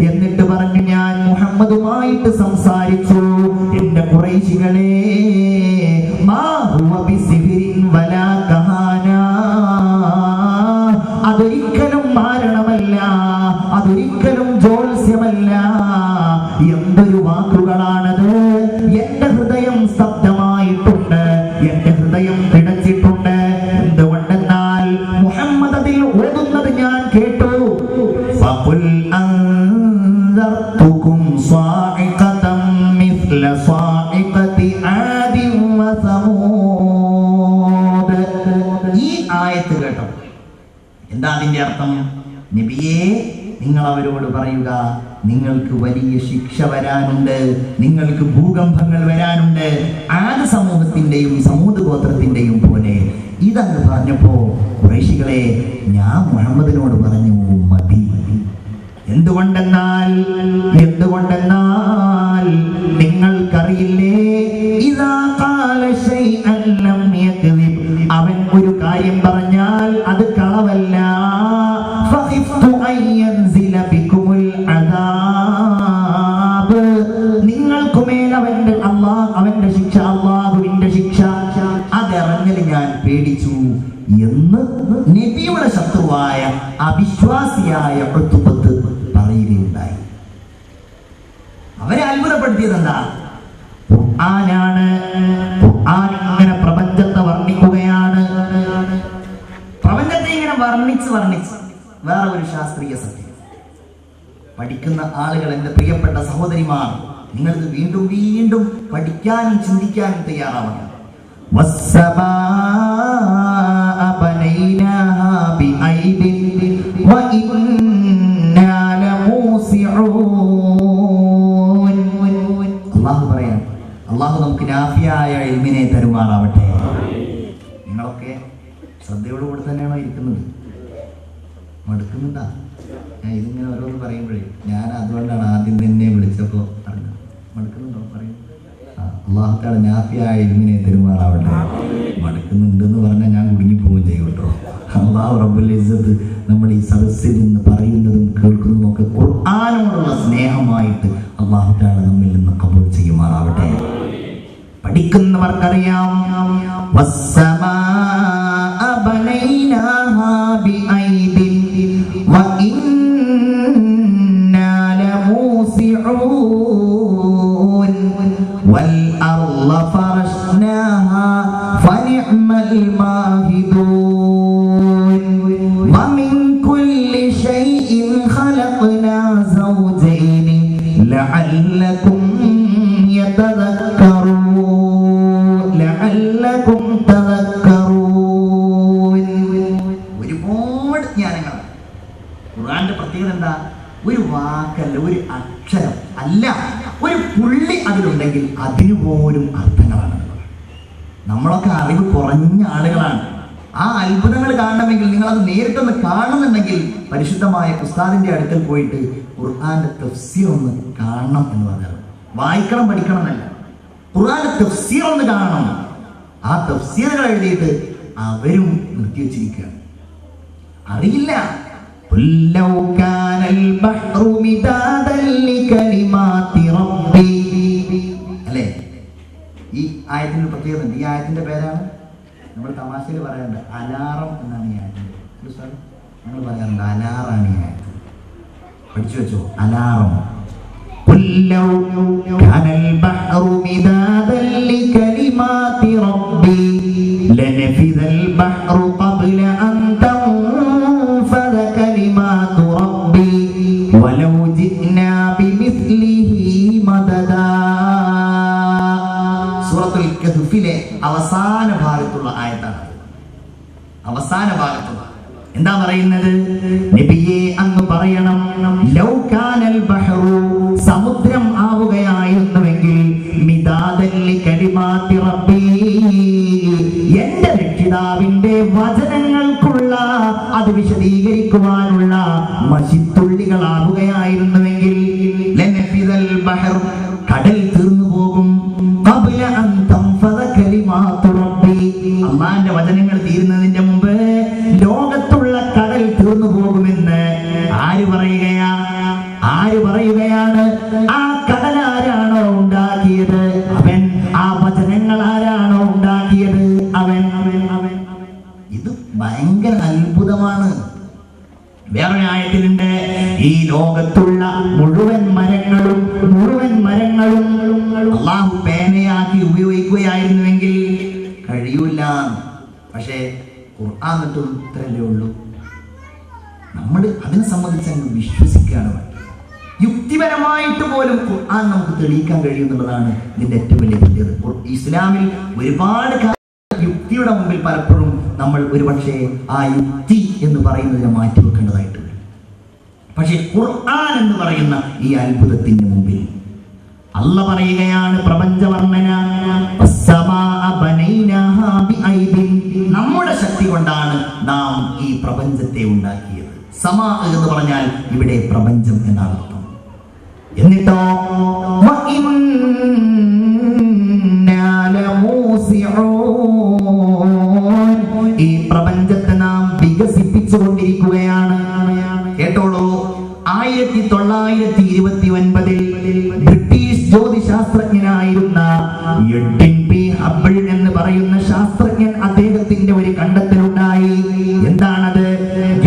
എന്നിട്ട് പറഞ്ഞു, ഞാൻ മുഹമ്മദുമായിട്ട് സംസാരിച്ചു. എന്റെ ഖുറൈശികളെ, മാ ഹുവ ബിസിഹ്രിൻ വലാ കഹാന, അതൊരിക്കലും മാരണമല്ല, അതൊരിക്കലും ജ്യോത്സ്യമല്ല. എന്തൊരു വാക്കുകളാണത്! എന്റെ ഹൃദയം സ്തബ്ധമായിട്ടുണ്ട്, എന്റെ ഹൃദയം പിടച്ചിട്ടുണ്ട്. എന്തുകൊണ്ടെന്നാൽ മുഹമ്മദ് അതിൽ ഓതുന്നത് ഞാൻ കേട്ടു. ഫഖുൽ അൻദർതുകും സാഇഖതൻ മിസ്ല സാഇഖതി ആദിൻ വസമൂദ്. ഈ ആയത്ത് കേട്ടോ. എന്താ അതിന്റെ അർത്ഥം? നബിയേ, നിങ്ങൾ അവരോട് പറയുക, നിങ്ങൾക്ക് വലിയ ശിക്ഷ വരാനുണ്ട്, നിങ്ങൾക്ക് ഭൂകമ്പങ്ങൾ വരാനുണ്ട്, ആദ് സമൂഹത്തിന്റെയും സമൂദ് ഗോത്രത്തിന്റെയും പോലെ. ഇതങ്ങ് പറഞ്ഞപ്പോ ഖുറൈശികളെ, ഞാൻ മുഹമ്മദിനോട് പറഞ്ഞു, മതി. എന്തുകൊണ്ടെന്നാൽ നിങ്ങൾക്കറിയില്ലേ, ഇദാ ഖാല ശൈഅൻ ലം യക്ദിബ്, അവൻ ഒരു കാര്യം പറഞ്ഞാൽ അത് കളവല്ല. ഫഖിഫ്തു അൻ യൻസില ബികുമുൽ അദാബ്, നിങ്ങൾക്കുമേൽ അവന്റെ ശിക്ഷ, അല്ലാഹുവിന്റെ ശിക്ഷ അതിറങ്ങൽ ഞാൻ പേടിച്ചു എന്ന് നബിയുടെ ശത്രുവായ അവിശ്വാസിയായ ഉത്ബത്ത് പറയുകയുണ്ടായി. അവരെ അത്ഭുതപ്പെടുത്തിയത് എന്താ? ഖുർആനാണ്. ഖുർആൻ ഇങ്ങനെ പ്രപഞ്ചത്തെ വർണ്ണിക്കുകയാണ്. പ്രപഞ്ചത്തെ ഇങ്ങനെ വർണ്ണിച്ച് വേറെ ഒരു ശാസ്ത്രീയ സത്യം പഠിക്കുന്ന ആളുകൾ, എന്റെ പ്രിയപ്പെട്ട സഹോദരിമാർ, നിങ്ങൾക്ക് വീണ്ടും വീണ്ടും പഠിക്കാനും ചിന്തിക്കാനും തയ്യാറാവണം. അള്ളാഹു നമുക്ക് നാഫിയായ ഇൽമിനെ തരുമാറാവട്ടെ. നിങ്ങളൊക്കെ ശ്രദ്ധയോടുകൂടി തന്നെയാണോ ഇരിക്കുന്നത്? മടുക്കുന്നുണ്ടാ? ഇതിങ്ങനെ ഓരോന്ന് പറയുമ്പോഴേ ഞാൻ അതുകൊണ്ടാണ് ആദ്യം തന്നെ വിളിച്ചപ്പോൾ പറഞ്ഞത്. മടുക്കുന്നുണ്ടോ? പറയും. അള്ളാഹു തആല നാഫിയായ ഇൽമിനെ തരുമാറാവട്ടെ. മടുക്കുന്നുണ്ടെന്ന് പറഞ്ഞാൽ ഞാൻ കുടുങ്ങിപ്പോവുകയും ചെയ്യും കേട്ടോ. അള്ളാഹു റബ്ബുൽ ഇസ്സത്ത് നമ്മൾ ഈ സദസ്സിൽ നിന്ന് പറയുന്നതും കേൾക്കുന്നതും ഒക്കെ ഖുർആനോടുള്ള സ്നേഹമായിട്ട് അള്ളാഹു തആല നമ്മിൽ നിന്ന് ഖബൂൽ ചെയ്യുമാറാവട്ടെ. പഠിക്കുന്നവർക്കറിയാം, വസ്സമാഅ ബനൈനാഹാ ബിഐദിൻ വഇന്നാ ലമൂസിഊൻ വൽ അർള ഫറശ്നാഹാ ഫനിഅമൽ മാഹിദൂൻ വമിൻ കുല്ലി ശൈഇൻ ഖലഖ്നാ സൗജൈനി ലഅല്ലകും ഒരുപാട് ജ്ഞാനങ്ങൾ. ഖുർആന്റെ പ്രത്യേകത എന്താ? ഒരു വാക്കല്ല, ഒരു അക്ഷരം അല്ല, ഒരു പുള്ളി അതിലുണ്ടെങ്കിൽ അതിനുപോലും അർത്ഥങ്ങളാണ്. നമ്മളൊക്കെ അറിവ് കുറഞ്ഞ ആളുകളാണ്. ആ അത്ഭുതങ്ങൾ കാണണമെങ്കിൽ, നിങ്ങളത് നേരിട്ടൊന്ന് കാണുന്നുണ്ടെങ്കിൽ പരിശുദ്ധമായ ഉസ്താദിന്റെ അടുക്കൽ പോയിട്ട് ഖുർആന്റെ തഫ്സീർ ഒന്ന് കാണണം എന്ന് പറഞ്ഞത്. വായിക്കണം, പഠിക്കണം എന്നല്ല, ഖുർആന്റെ തഫ്സീർ ഒന്ന് കാണണം. ആ തഫ്സീറുകൾ എഴുതിയിട്ട് അവരും നിർത്തിവെച്ചിരിക്കുകയാണ്. അറിയില്ല. അല്ലേ? ഈ ആയത്തിന്റെ പ്രത്യേകത. ഈ ആയത്തിന്റെ പേരാണ് നമ്മൾ തമാശയിൽ പറയാറുണ്ട്, അലാറം എന്നാണ് ഈ ആയത്തിന്റെ. നമ്മൾ പറയാറുണ്ട് അലാറാണ് ഈ ആയത്ത്. പഠിച്ചു വെച്ചോ, അലാറം. لو كان البحر مدادا لكلمات ربي لنفذ البحر قبل أن تنفذ كلمات ربي ولو جئنا بمثله مددا. സൂറത്തുൽ കഹ്ഫിലെ അവസാന ഭാഗത്തുള്ള ആയത്താണ്. അവസാന ഭാഗത്തുള്ള എന്താ പറയുന്നത്? നബിയെ അങ്ങ് പറയണം, ലൗ കാനൽ ബഹ്റു, സമുദ്രം ആവുകയായിരുന്നുവെങ്കിൽ, മിദാദൻ ലികലിമാതി റബ്ബി, എന്റെ രക്ഷിതാവിന്റെ വചനങ്ങൾക്കുള്ള, അത് വിശദീകരിക്കുവാനുള്ള മഷിത്തുള്ളികളാവുകയായിരുന്നുവെങ്കിൽ ലനഫിദൽ ബഹർ, കടൽ തീർന്നു പോകും. ഖബ്ല അൻ തൻഫദ കലിമാതു റബ്ബി, അല്ലാഹുവിന്റെ വചനങ്ങൾ തീരുന്നതിന്റെ മുമ്പ് ലോകത്തുള്ള കടൽ തീർന്നു പോകുമെന്ന് ആര് പറയുകയാണ്? ആ കടൽ ആരാണോ ഉണ്ടാക്കിയത് അവൻ, ആ വചനങ്ങൾ ആരാണോ ഉണ്ടാക്കിയത് അവൻ. ഇത് ഭയങ്കര അത്ഭുതമാണ്. വേറെ ആയത്തിലുണ്ട്, ഈ ലോകത്തുള്ള മുഴുവൻ മരങ്ങളും അല്ലാഹു പേനയാക്കി ഉപയോഗിക്കുകയായിരുന്നുവെങ്കിൽ കഴിയൂല. പക്ഷേ ഖുർആൻ എന്നിട്ടും ഇത്രയല്ലേ ഉള്ളൂ. നമ്മൾ അതിനെ സംബന്ധിച്ച് അങ്ങ് വിശ്വസിക്കുകയാണ് വേണ്ടത്. യുക്തിപരമായിട്ട് പോലും ഖുർആൻ നമുക്ക് തെളിയിക്കാൻ കഴിയുന്നുള്ളതാണ് ഇതിന്റെ ഏറ്റവും വലിയ പ്രത്യേകത. ഇസ്ലാമിൽ ഒരുപാട് യുക്തിയുടെ മുമ്പിൽ പലപ്പോഴും നമ്മൾ ഒരുപക്ഷെ ആ യുക്തി എന്ന് പറയുന്നതിനെ മാറ്റിവെക്കേണ്ടതായിട്ട് വരും. പക്ഷെ ഖുർആൻ എന്ന് പറയുന്ന ഈ അത്ഭുതത്തിന്റെ മുമ്പിൽ അല്ല പറയുകയാണ്, പ്രപഞ്ചവർണ്ണന, നമ്മുടെ ശക്തി കൊണ്ടാണ് നാം ഈ പ്രപഞ്ചത്തെ ഉണ്ടാക്കിയത്. സമാ എന്ന് പറഞ്ഞാൽ ഇവിടെ പ്രപഞ്ചം എന്നാണ് അർത്ഥം. എന്നിട്ടോ ഈ പ്രപഞ്ചത്തെ നാം വികസിപ്പിച്ചുകൊണ്ടിരിക്കുകയാണ്. കേട്ടോളൂ, 1929 ബ്രിട്ടീഷ് ജ്യോതിശാസ്ത്രജ്ഞനായിരുന്ന എഡ്വിൻ പി ഹബിൾ എന്ന് പറയുന്ന ശാസ്ത്രജ്ഞൻ, അദ്ദേഹത്തിന്റെ ഒരു കണ്ടെത്തലുണ്ടായി. എന്താണത്?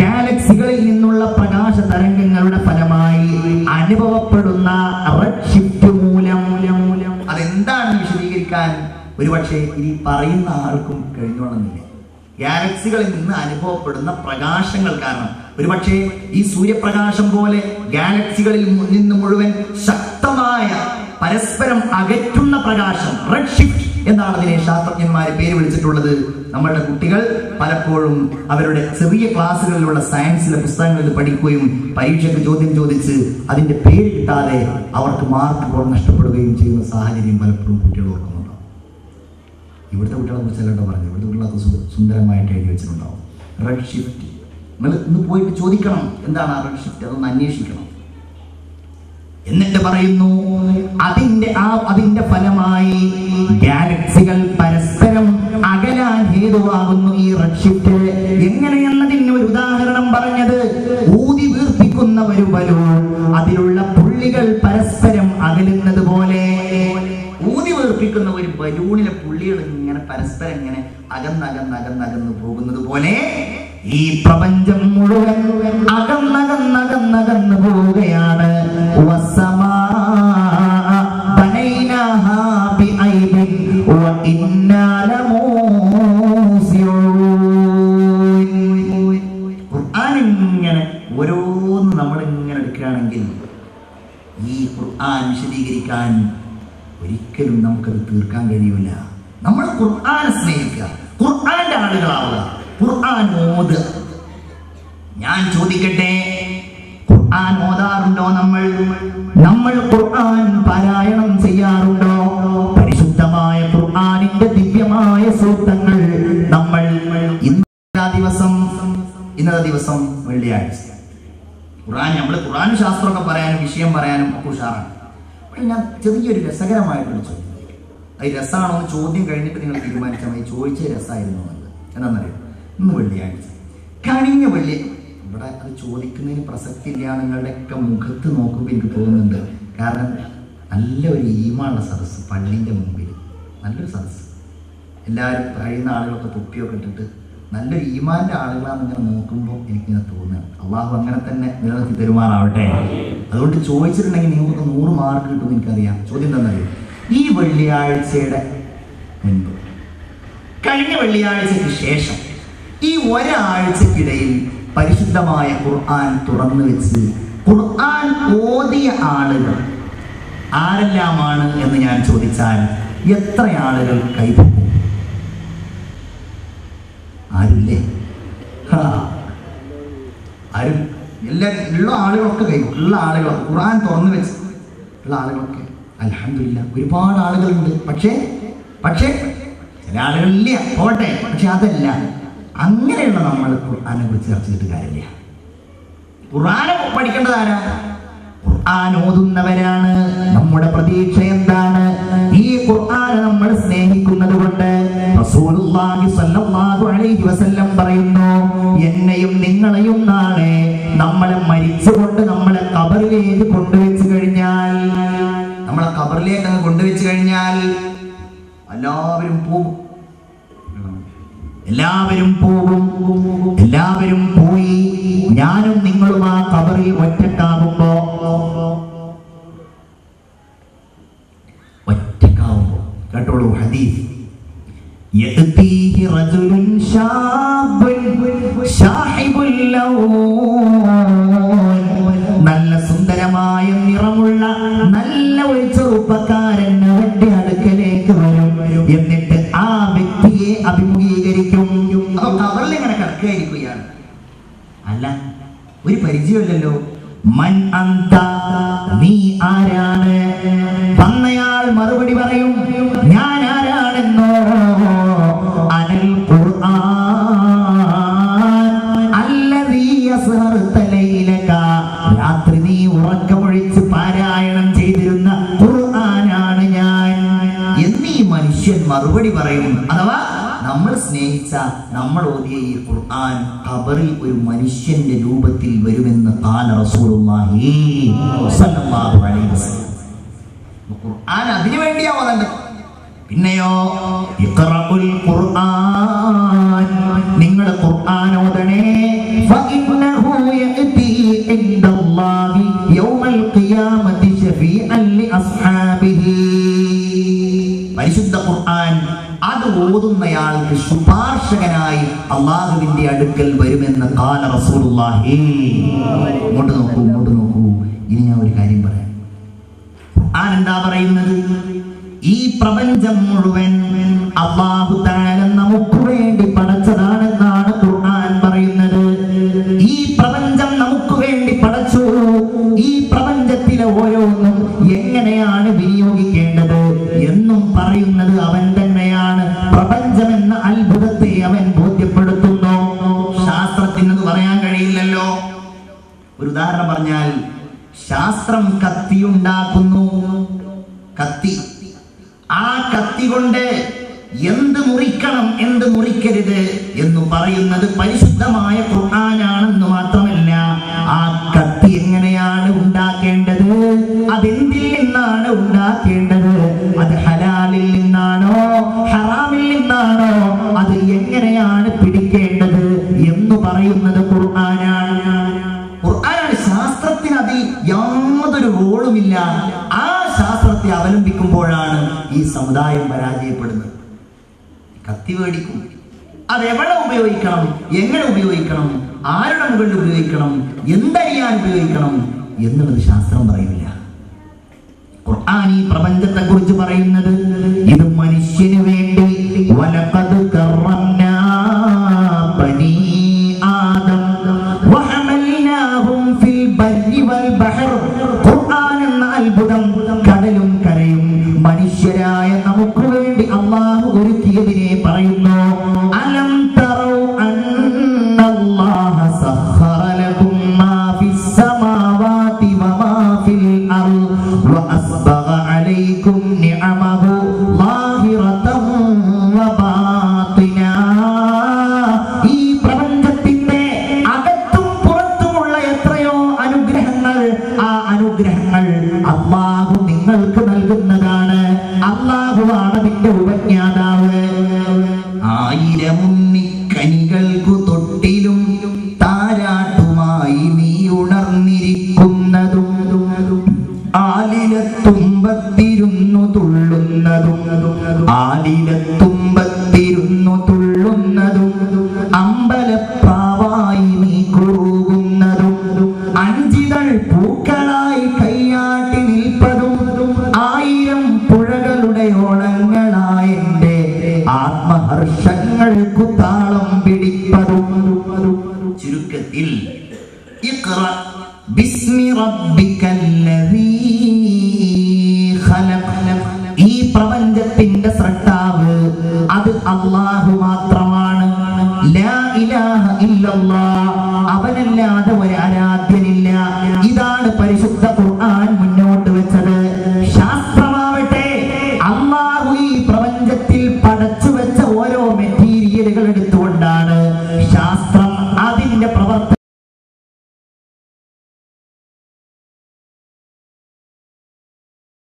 ഗാലക്സികളിൽ നിന്നുള്ള പ്രകാശ തരംഗങ്ങളുടെ ഫലമായി അനുഭവപ്പെടുന്ന റെഡ് ഷിഫ്റ്റ് മൂലം. അതെന്താണെന്ന് വിശദീകരിക്കാൻ ഒരുപക്ഷെ ഈ പറയുന്ന ആൾക്കും കഴിഞ്ഞോണമെന്നില്ല. ഗാലക്സികളിൽ നിന്ന് അനുഭവപ്പെടുന്ന പ്രകാശങ്ങൾ കാരണം, ഒരുപക്ഷെ ഈ സൂര്യപ്രകാശം പോലെ ഗാലക്സികളിൽ നിന്ന് മുഴുവൻ ശക്തമായ പരസ്പരം അകറ്റുന്ന പ്രകാശം, റെഡ് ഷിഫ്റ്റ് എന്നാണ് അതിനെ ശാസ്ത്രജ്ഞന്മാരെ പേര് വിളിച്ചിട്ടുള്ളത്. നമ്മളുടെ കുട്ടികൾ പലപ്പോഴും അവരുടെ ചെറിയ ക്ലാസ്സുകളിലുള്ള സയൻസിലെ പുസ്തകങ്ങളിൽ പഠിക്കുകയും പരീക്ഷയ്ക്ക് ചോദ്യം ചോദിച്ച് അതിന്റെ പേര് കിട്ടാതെ അവർക്ക് മാർക്ക് നഷ്ടപ്പെടുകയും ചെയ്യുന്ന സാഹചര്യം പലപ്പോഴും കുട്ടികൾ ഓർക്കുന്നുണ്ടാവും. ഇവിടുത്തെ കുട്ടികളെ കുറിച്ചല്ലോ പറഞ്ഞത്, ഇവിടുത്തെ കുട്ടികളൊക്കെ സുന്ദരമായിട്ട് എഴുതി വെച്ചിട്ടുണ്ടാവും. റെഡ് ഷിഫ്റ്റ് നിങ്ങൾ ഇന്ന് പോയിട്ട് ചോദിക്കണം എന്താണ് ആ റെഡ് ഷിഫ്റ്റ്, അതൊന്ന് അന്വേഷിക്കണം. എന്നിട്ട് പറയുന്നു, അതിന്റെ ഫലമായി ഗാലക്സികൾ പരസ്പരം അകലാൻ ഹേതുവാകുന്നു ഈ റെഡ് ഷിഫ്റ്റ്. എങ്ങനെയെന്നതിന് ഒരു ഉദാഹരണം പറഞ്ഞത്, ഊതി വീർപ്പിക്കുന്ന ഒരു ബലൂൺ, അതിലുള്ള പുള്ളികൾ പരസ്പരം അകലുന്നത് പോലെ. ഊതി വീർപ്പിക്കുന്ന ഒരു ബലൂണിലെ പുള്ളികൾ ഇങ്ങനെ പരസ്പരം ഇങ്ങനെ അകന്നകന്നകന്നകന്ന് പോകുന്നത് പോലെ ഈ പ്രപഞ്ചം മുഴുവൻ അകന്നകന്നകന്നകന്ന് പോവുകയാണ്. ഖുർആനിങ്ങനെ ഓരോന്ന് നമ്മളിങ്ങനെ എടുക്കുകയാണെങ്കിൽ ഈ ഖുർആൻ വിശദീകരിക്കാൻ ഒരിക്കലും നമുക്കത് തീർക്കാൻ കഴിയില്ല. നമ്മൾ ഖുർആനെ സ്നേഹിക്കുക, ഖുർആന്റെ ആളുകളാവുക, ഖുർആൻ ഓതുക. ഞാൻ ചോദിക്കട്ടെ, ഖുർആൻ ഓതാറുണ്ടോ? നമ്മൾ ഖുർആൻ പാരായണം ചെയ്യാറുണ്ടോ? പരിശുദ്ധമായ ഖുർആനിന്റെ ദിവ്യമായ സൂക്തങ്ങൾ നമ്മൾ ഇന്നത്തെ ദിവസം വെള്ളിയാഴ്ച ഖുർആൻ ശാസ്ത്രമൊക്കെ പറയാനും വിഷയം പറയാനും ഒക്കെ ഉഷാറാണ്. ഞാൻ ചെറിയൊരു രസകരമായിട്ടൊരു ചോദ്യം, അത് രസമാണോ എന്ന് ചോദ്യം കഴിഞ്ഞിട്ട് നിങ്ങൾ തീരുമാനിച്ചാൽ മതി. ചോദിച്ച രസമായിരുന്നു എന്താണെന്നറിയാം. ഇന്ന് വെള്ളിയാഴ്ച, കഴിഞ്ഞ വെള്ളി, ഇവിടെ അത് ചോദിക്കുന്നതിന് പ്രസക്തി ഇല്ല. നിങ്ങളുടെയൊക്കെ മുഖത്ത് നോക്കുമ്പോൾ എനിക്ക് തോന്നുന്നുണ്ട്. കാരണം നല്ല ഒരു ഈമാനുള്ള സദസ്സ്, പള്ളിൻ്റെ മുമ്പിൽ നല്ലൊരു സദസ്സ്, എല്ലാവരും കഴിയുന്ന ആളുകളൊക്കെ തൊപ്പിയൊക്കെ ഇട്ടിട്ട് നല്ലൊരു ഈമാന്റെ ആളുകളാണെന്ന് ഇങ്ങനെ നോക്കുമ്പോൾ എനിക്കിങ്ങനെ തോന്നുകയാണ്. അള്ളാഹു അങ്ങനെ തന്നെ നിലനിർത്തി തരുമാറാവട്ടെ. അതുകൊണ്ട് ചോദിച്ചിട്ടുണ്ടെങ്കിൽ നിങ്ങൾക്ക് 100 മാർക്ക് കിട്ടുമെന്ന് എനിക്കറിയാം. ചോദ്യം എന്താണെന്നറിയാം, ഈ വെള്ളിയാഴ്ചയുടെ മുൻപ്, കഴിഞ്ഞ വെള്ളിയാഴ്ചയ്ക്ക് ശേഷം, ഈ ഒരാഴ്ചക്കിടയിൽ പരിശുദ്ധമായ ഖുർആൻ തുറന്നു വെച്ച് ഖുർആൻ ഓതിയ ആളുകൾ ആരെല്ലാമാണ് എന്ന് ഞാൻ ചോദിച്ചാൽ എത്ര ആളുകൾ കൈപൊക്കും? ആരുമില്ലേ? ആരും? എല്ലാവരും ഉള്ള ആളുകളൊക്കെ കൈപൊക്കും. ഉള്ള ആളുകളൊക്കെ ഖുർആൻ തുറന്നു വെച്ച് ഉള്ള ആളുകളൊക്കെ അൽഹംദുലില്ലാ ഒരുപാട് ആളുകളുണ്ട്. പക്ഷേ ചില ആളുകളില്ല, പോട്ടെ. പക്ഷെ അതല്ല, അങ്ങനെയുള്ള നമ്മൾ ഖുർആനെ കുറിച്ച് ചർച്ച ചെയ്തിട്ട് കാര്യമില്ല. ഖുർആൻ പഠിക്കേണ്ടത് ആരാ? ഖുർആൻ ഓതുന്നവരാണ്. നമ്മുടെ പ്രതീക്ഷ എന്താണ്? ഈ ഖുർആൻ നമ്മൾ സ്നേഹിക്കുന്നത് കൊണ്ട് റസൂലുള്ളാഹി സ്വല്ലല്ലാഹു അലൈഹി വസല്ലം പറയുന്നു, എന്നെയും നിങ്ങളെയും നാളെ നമ്മളെ മരിച്ചുകൊണ്ട് നമ്മളെ ഖബറിലേക്ക് കൊണ്ടുവച്ചു കഴിഞ്ഞാൽ, നമ്മളെ ഖബറിലേക്ക് കൊണ്ടുവച്ചു കഴിഞ്ഞാൽ എല്ലാവരും പോകും. എല്ലാവരും പോയി ഞാനും നിങ്ങളും ആ ഖബറിൽ ഒറ്റക്കാകുമ്പോ കേട്ടോളൂ ഹദീസ്. യഅതീഹി റജുലുൻ ശാബുൻ ശാഹിബുൽ ലൗൻ, നല്ല സുന്ദരമായ നിറമുള്ള നല്ല ഒരു ചെറുപ്പക്കാരൻ അവന്റെ അടുക്കലേക്ക് വരും. എന്നിട്ട് ആ വ്യക്തിയെ അഭിമുഖീകരിക്കും. ഖബറിൽ ഇങ്ങനെ കിടക്കുകയായിരിക്കുകയാണ്. അല്ല, ഒരു പരിചയമില്ലല്ലോ. മൻ അന്ത, നീ ആരാണ്? വന്നയാൾ മറുപടി പറയും, ഞാൻ ആരാണെന്നോ? അനൽ ഖുർആൻ അല്ലദീ യസ്ഹറുത ലൈലക, രാത്രി നീ ഉറക്കമൊഴിച്ച് പാരായണം ചെയ്തിരുന്ന ഖുർആനാണ് ഞാൻ എന്നീ മനുഷ്യൻ മറുപടി പറയും. അഥവാ നമ്മൾ സ്നേഹിച്ച, നമ്മൾ ഓതിയ ഈ ഖുർആൻ ഖബറിൽ ഒരു മനുഷ്യന്റെ രൂപത്തിൽ വരുമെന്ന് ഖാല റസൂലുള്ളാഹി സ്വല്ലല്ലാഹു അലൈഹി വസല്ലം. ഖുർആൻ അതിനു വേണ്ടിയാ ഓതേണ്ടത്. പിന്നെയോ ഇഖ്റഉൽ ഖുർആൻ, നിങ്ങൾ ഖുർആൻ ഓതണേ. ഫഇന്നഹു യഅതി ഇൻദല്ലാഹി യൗമൽ ഖിയാമത്തി ശഫീഅൻ ലിഅസ്ഹാബിഹി. പരിശുദ്ധ ഖുർആൻ അത് ഓതുന്നയാൾക്ക് ശുപാർശകനായി അള്ളാഹുവിന്റെ അടുക്കൽ വരുമെന്ന് ഖാല റസൂലുള്ളാഹി. ഇങ്ങോട്ട് നോക്കൂ. ഇനി ഞാൻ ഒരു കാര്യം പറയാം. ഖുർആൻ എന്താ പറയുന്നത്? ഈ പ്രപഞ്ചം മുഴുവൻ അല്ലാഹു തആല നമുക്ക് വേണ്ടി പടച്ചതാണെന്നാണ് ഖുർആൻ പറയുന്നത്. ഈ പ്രപഞ്ചം നമുക്ക് വേണ്ടി പടച്ചു. ഈ പ്രപഞ്ചത്തിലെ ഓരോന്നും എങ്ങനെയാണ് വിനിയോഗിക്കേണ്ടത് എന്നും പറയുന്നത് അവൻ തന്നെയാണ്. പ്രപഞ്ചം എന്ന അത്ഭുതത്തെ അവൻ ബോധ്യപ്പെടുത്തുന്നു. ശാസ്ത്രത്തിനത് പറയാൻ കഴിയില്ലല്ലോ. ഒരു ഉദാഹരണം പറഞ്ഞാൽ, ശാസ്ത്രം കത്തിയുണ്ടാക്കുന്നു. കത്തി, ആ കത്തി കൊണ്ട് എന്ത് മുറിക്കണം എന്ത് മുറിക്കരുത് എന്ന് പറയുന്നത് പരിശുദ്ധമായ ഖുർആനാണെന്ന് മാത്രമല്ല, ആ കത്തി എങ്ങനെയാണ് ഉണ്ടാക്കേണ്ടത്, അതെന്തിൽ നിന്നാണ് ഉണ്ടാക്കേണ്ടത്, അത് ഹലാലിൽ നിന്നാണോ ഹറാമിൽ നിന്നാണോ, അത് എങ്ങനെയാണ് പിടിക്കേണ്ടത് എന്ന് പറയുന്നത് ഖുർആനാണ്. ഖുർആനാണ്. ശാസ്ത്രത്തിന് അതിൽ യാതൊരു റോളുമില്ല. ആ ശാസ്ത്രത്തെ അവലംബിക്കുമ്പോഴാണ് ഈ സമുദായം പരാജയപ്പെടുന്നത്. കത്തി മേടിക്കും, അതെവിടെ ഉപയോഗിക്കണം, എങ്ങനെ ഉപയോഗിക്കണം, ആരുടെ മുകളിൽ ഉപയോഗിക്കണം, എന്തറിയാൻ ഉപയോഗിക്കണം എന്നുള്ളത് ശാസ്ത്രം പറയുന്നില്ല. ഖുർആൻ ഈ പ്രപഞ്ചത്തെ കുറിച്ച് പറയുന്നത് ഇത് മനുഷ്യന് വേണ്ടി വലഖദ് കറംനാ ബനീ ആദം വഹമൽനാഹും ഫിൽ ബർരി വൽ ബഹർ. ഖുർആൻ എന്ന അത്ഭുതം കടലും കരയും മനുഷ്യരായ നമുക്ക് വേണ്ടി അല്ലാഹു ഒരുക്കിയതിനെ പറയുന്നു. അലം തറൗ അന്നല്ലാഹ സഖറ ലകും മാ ഫിസ് സമാവാതി വമാ ഫിൽ അർദ് വഅസ്ബഗ അലൈക്കും നിഅമഹു ളാഹിറതൻ വബാതിനാ. ഈ പ്രപഞ്ചത്തിന്റെ അകത്തും പുറത്തുമുള്ള എത്രയോ അനുഗ്രഹങ്ങൾ, ആ അനുഗ്രഹങ്ങൾ അല്ലാഹു നിങ്ങൾക്ക് നൽകുന്നതാണ്. അല്ലാഹുവാണ് അതിന്റെ ഉപജ്ഞാതാവ്. 1000 ഉണ്ണിക്കനികൾക്കു തൊട്ടിലും താരാട്ടുമായി നീ ഉണർന്നിരിക്കുന്നതും, ആലിലത്തുമ്പത്തിരുന്നു തുള്ളുന്നതും, ആലിലത്തുമ്പത്തിരുന്നു തുള്ളുന്നതും, അമ്പലപ്രാവായി നീ കുറുകുന്നതും, അഞ്ചിതൾ പൂക്കളായി കൈയാട്ടി നിൽപ്പതും, 1000 പുഴകളുടെ ഓളങ്ങളായ എന്റെ ആത്മഹർഷങ്ങൾക്കു താളം പിടിപ്പതും. ചുരുക്കത്തിൽ ഇഖ്റ ബിസ്മി റബ്ബിക്കല്ലദീ ഖലഖ. ഈ പ്രപഞ്ചത്തിന്റെ സൃഷ്ടാവ് അത് അല്ലാഹു മാത്രമാണ്. ലാ ഇലാഹ ഇല്ലല്ലാഹ്, അവനല്ലാതെ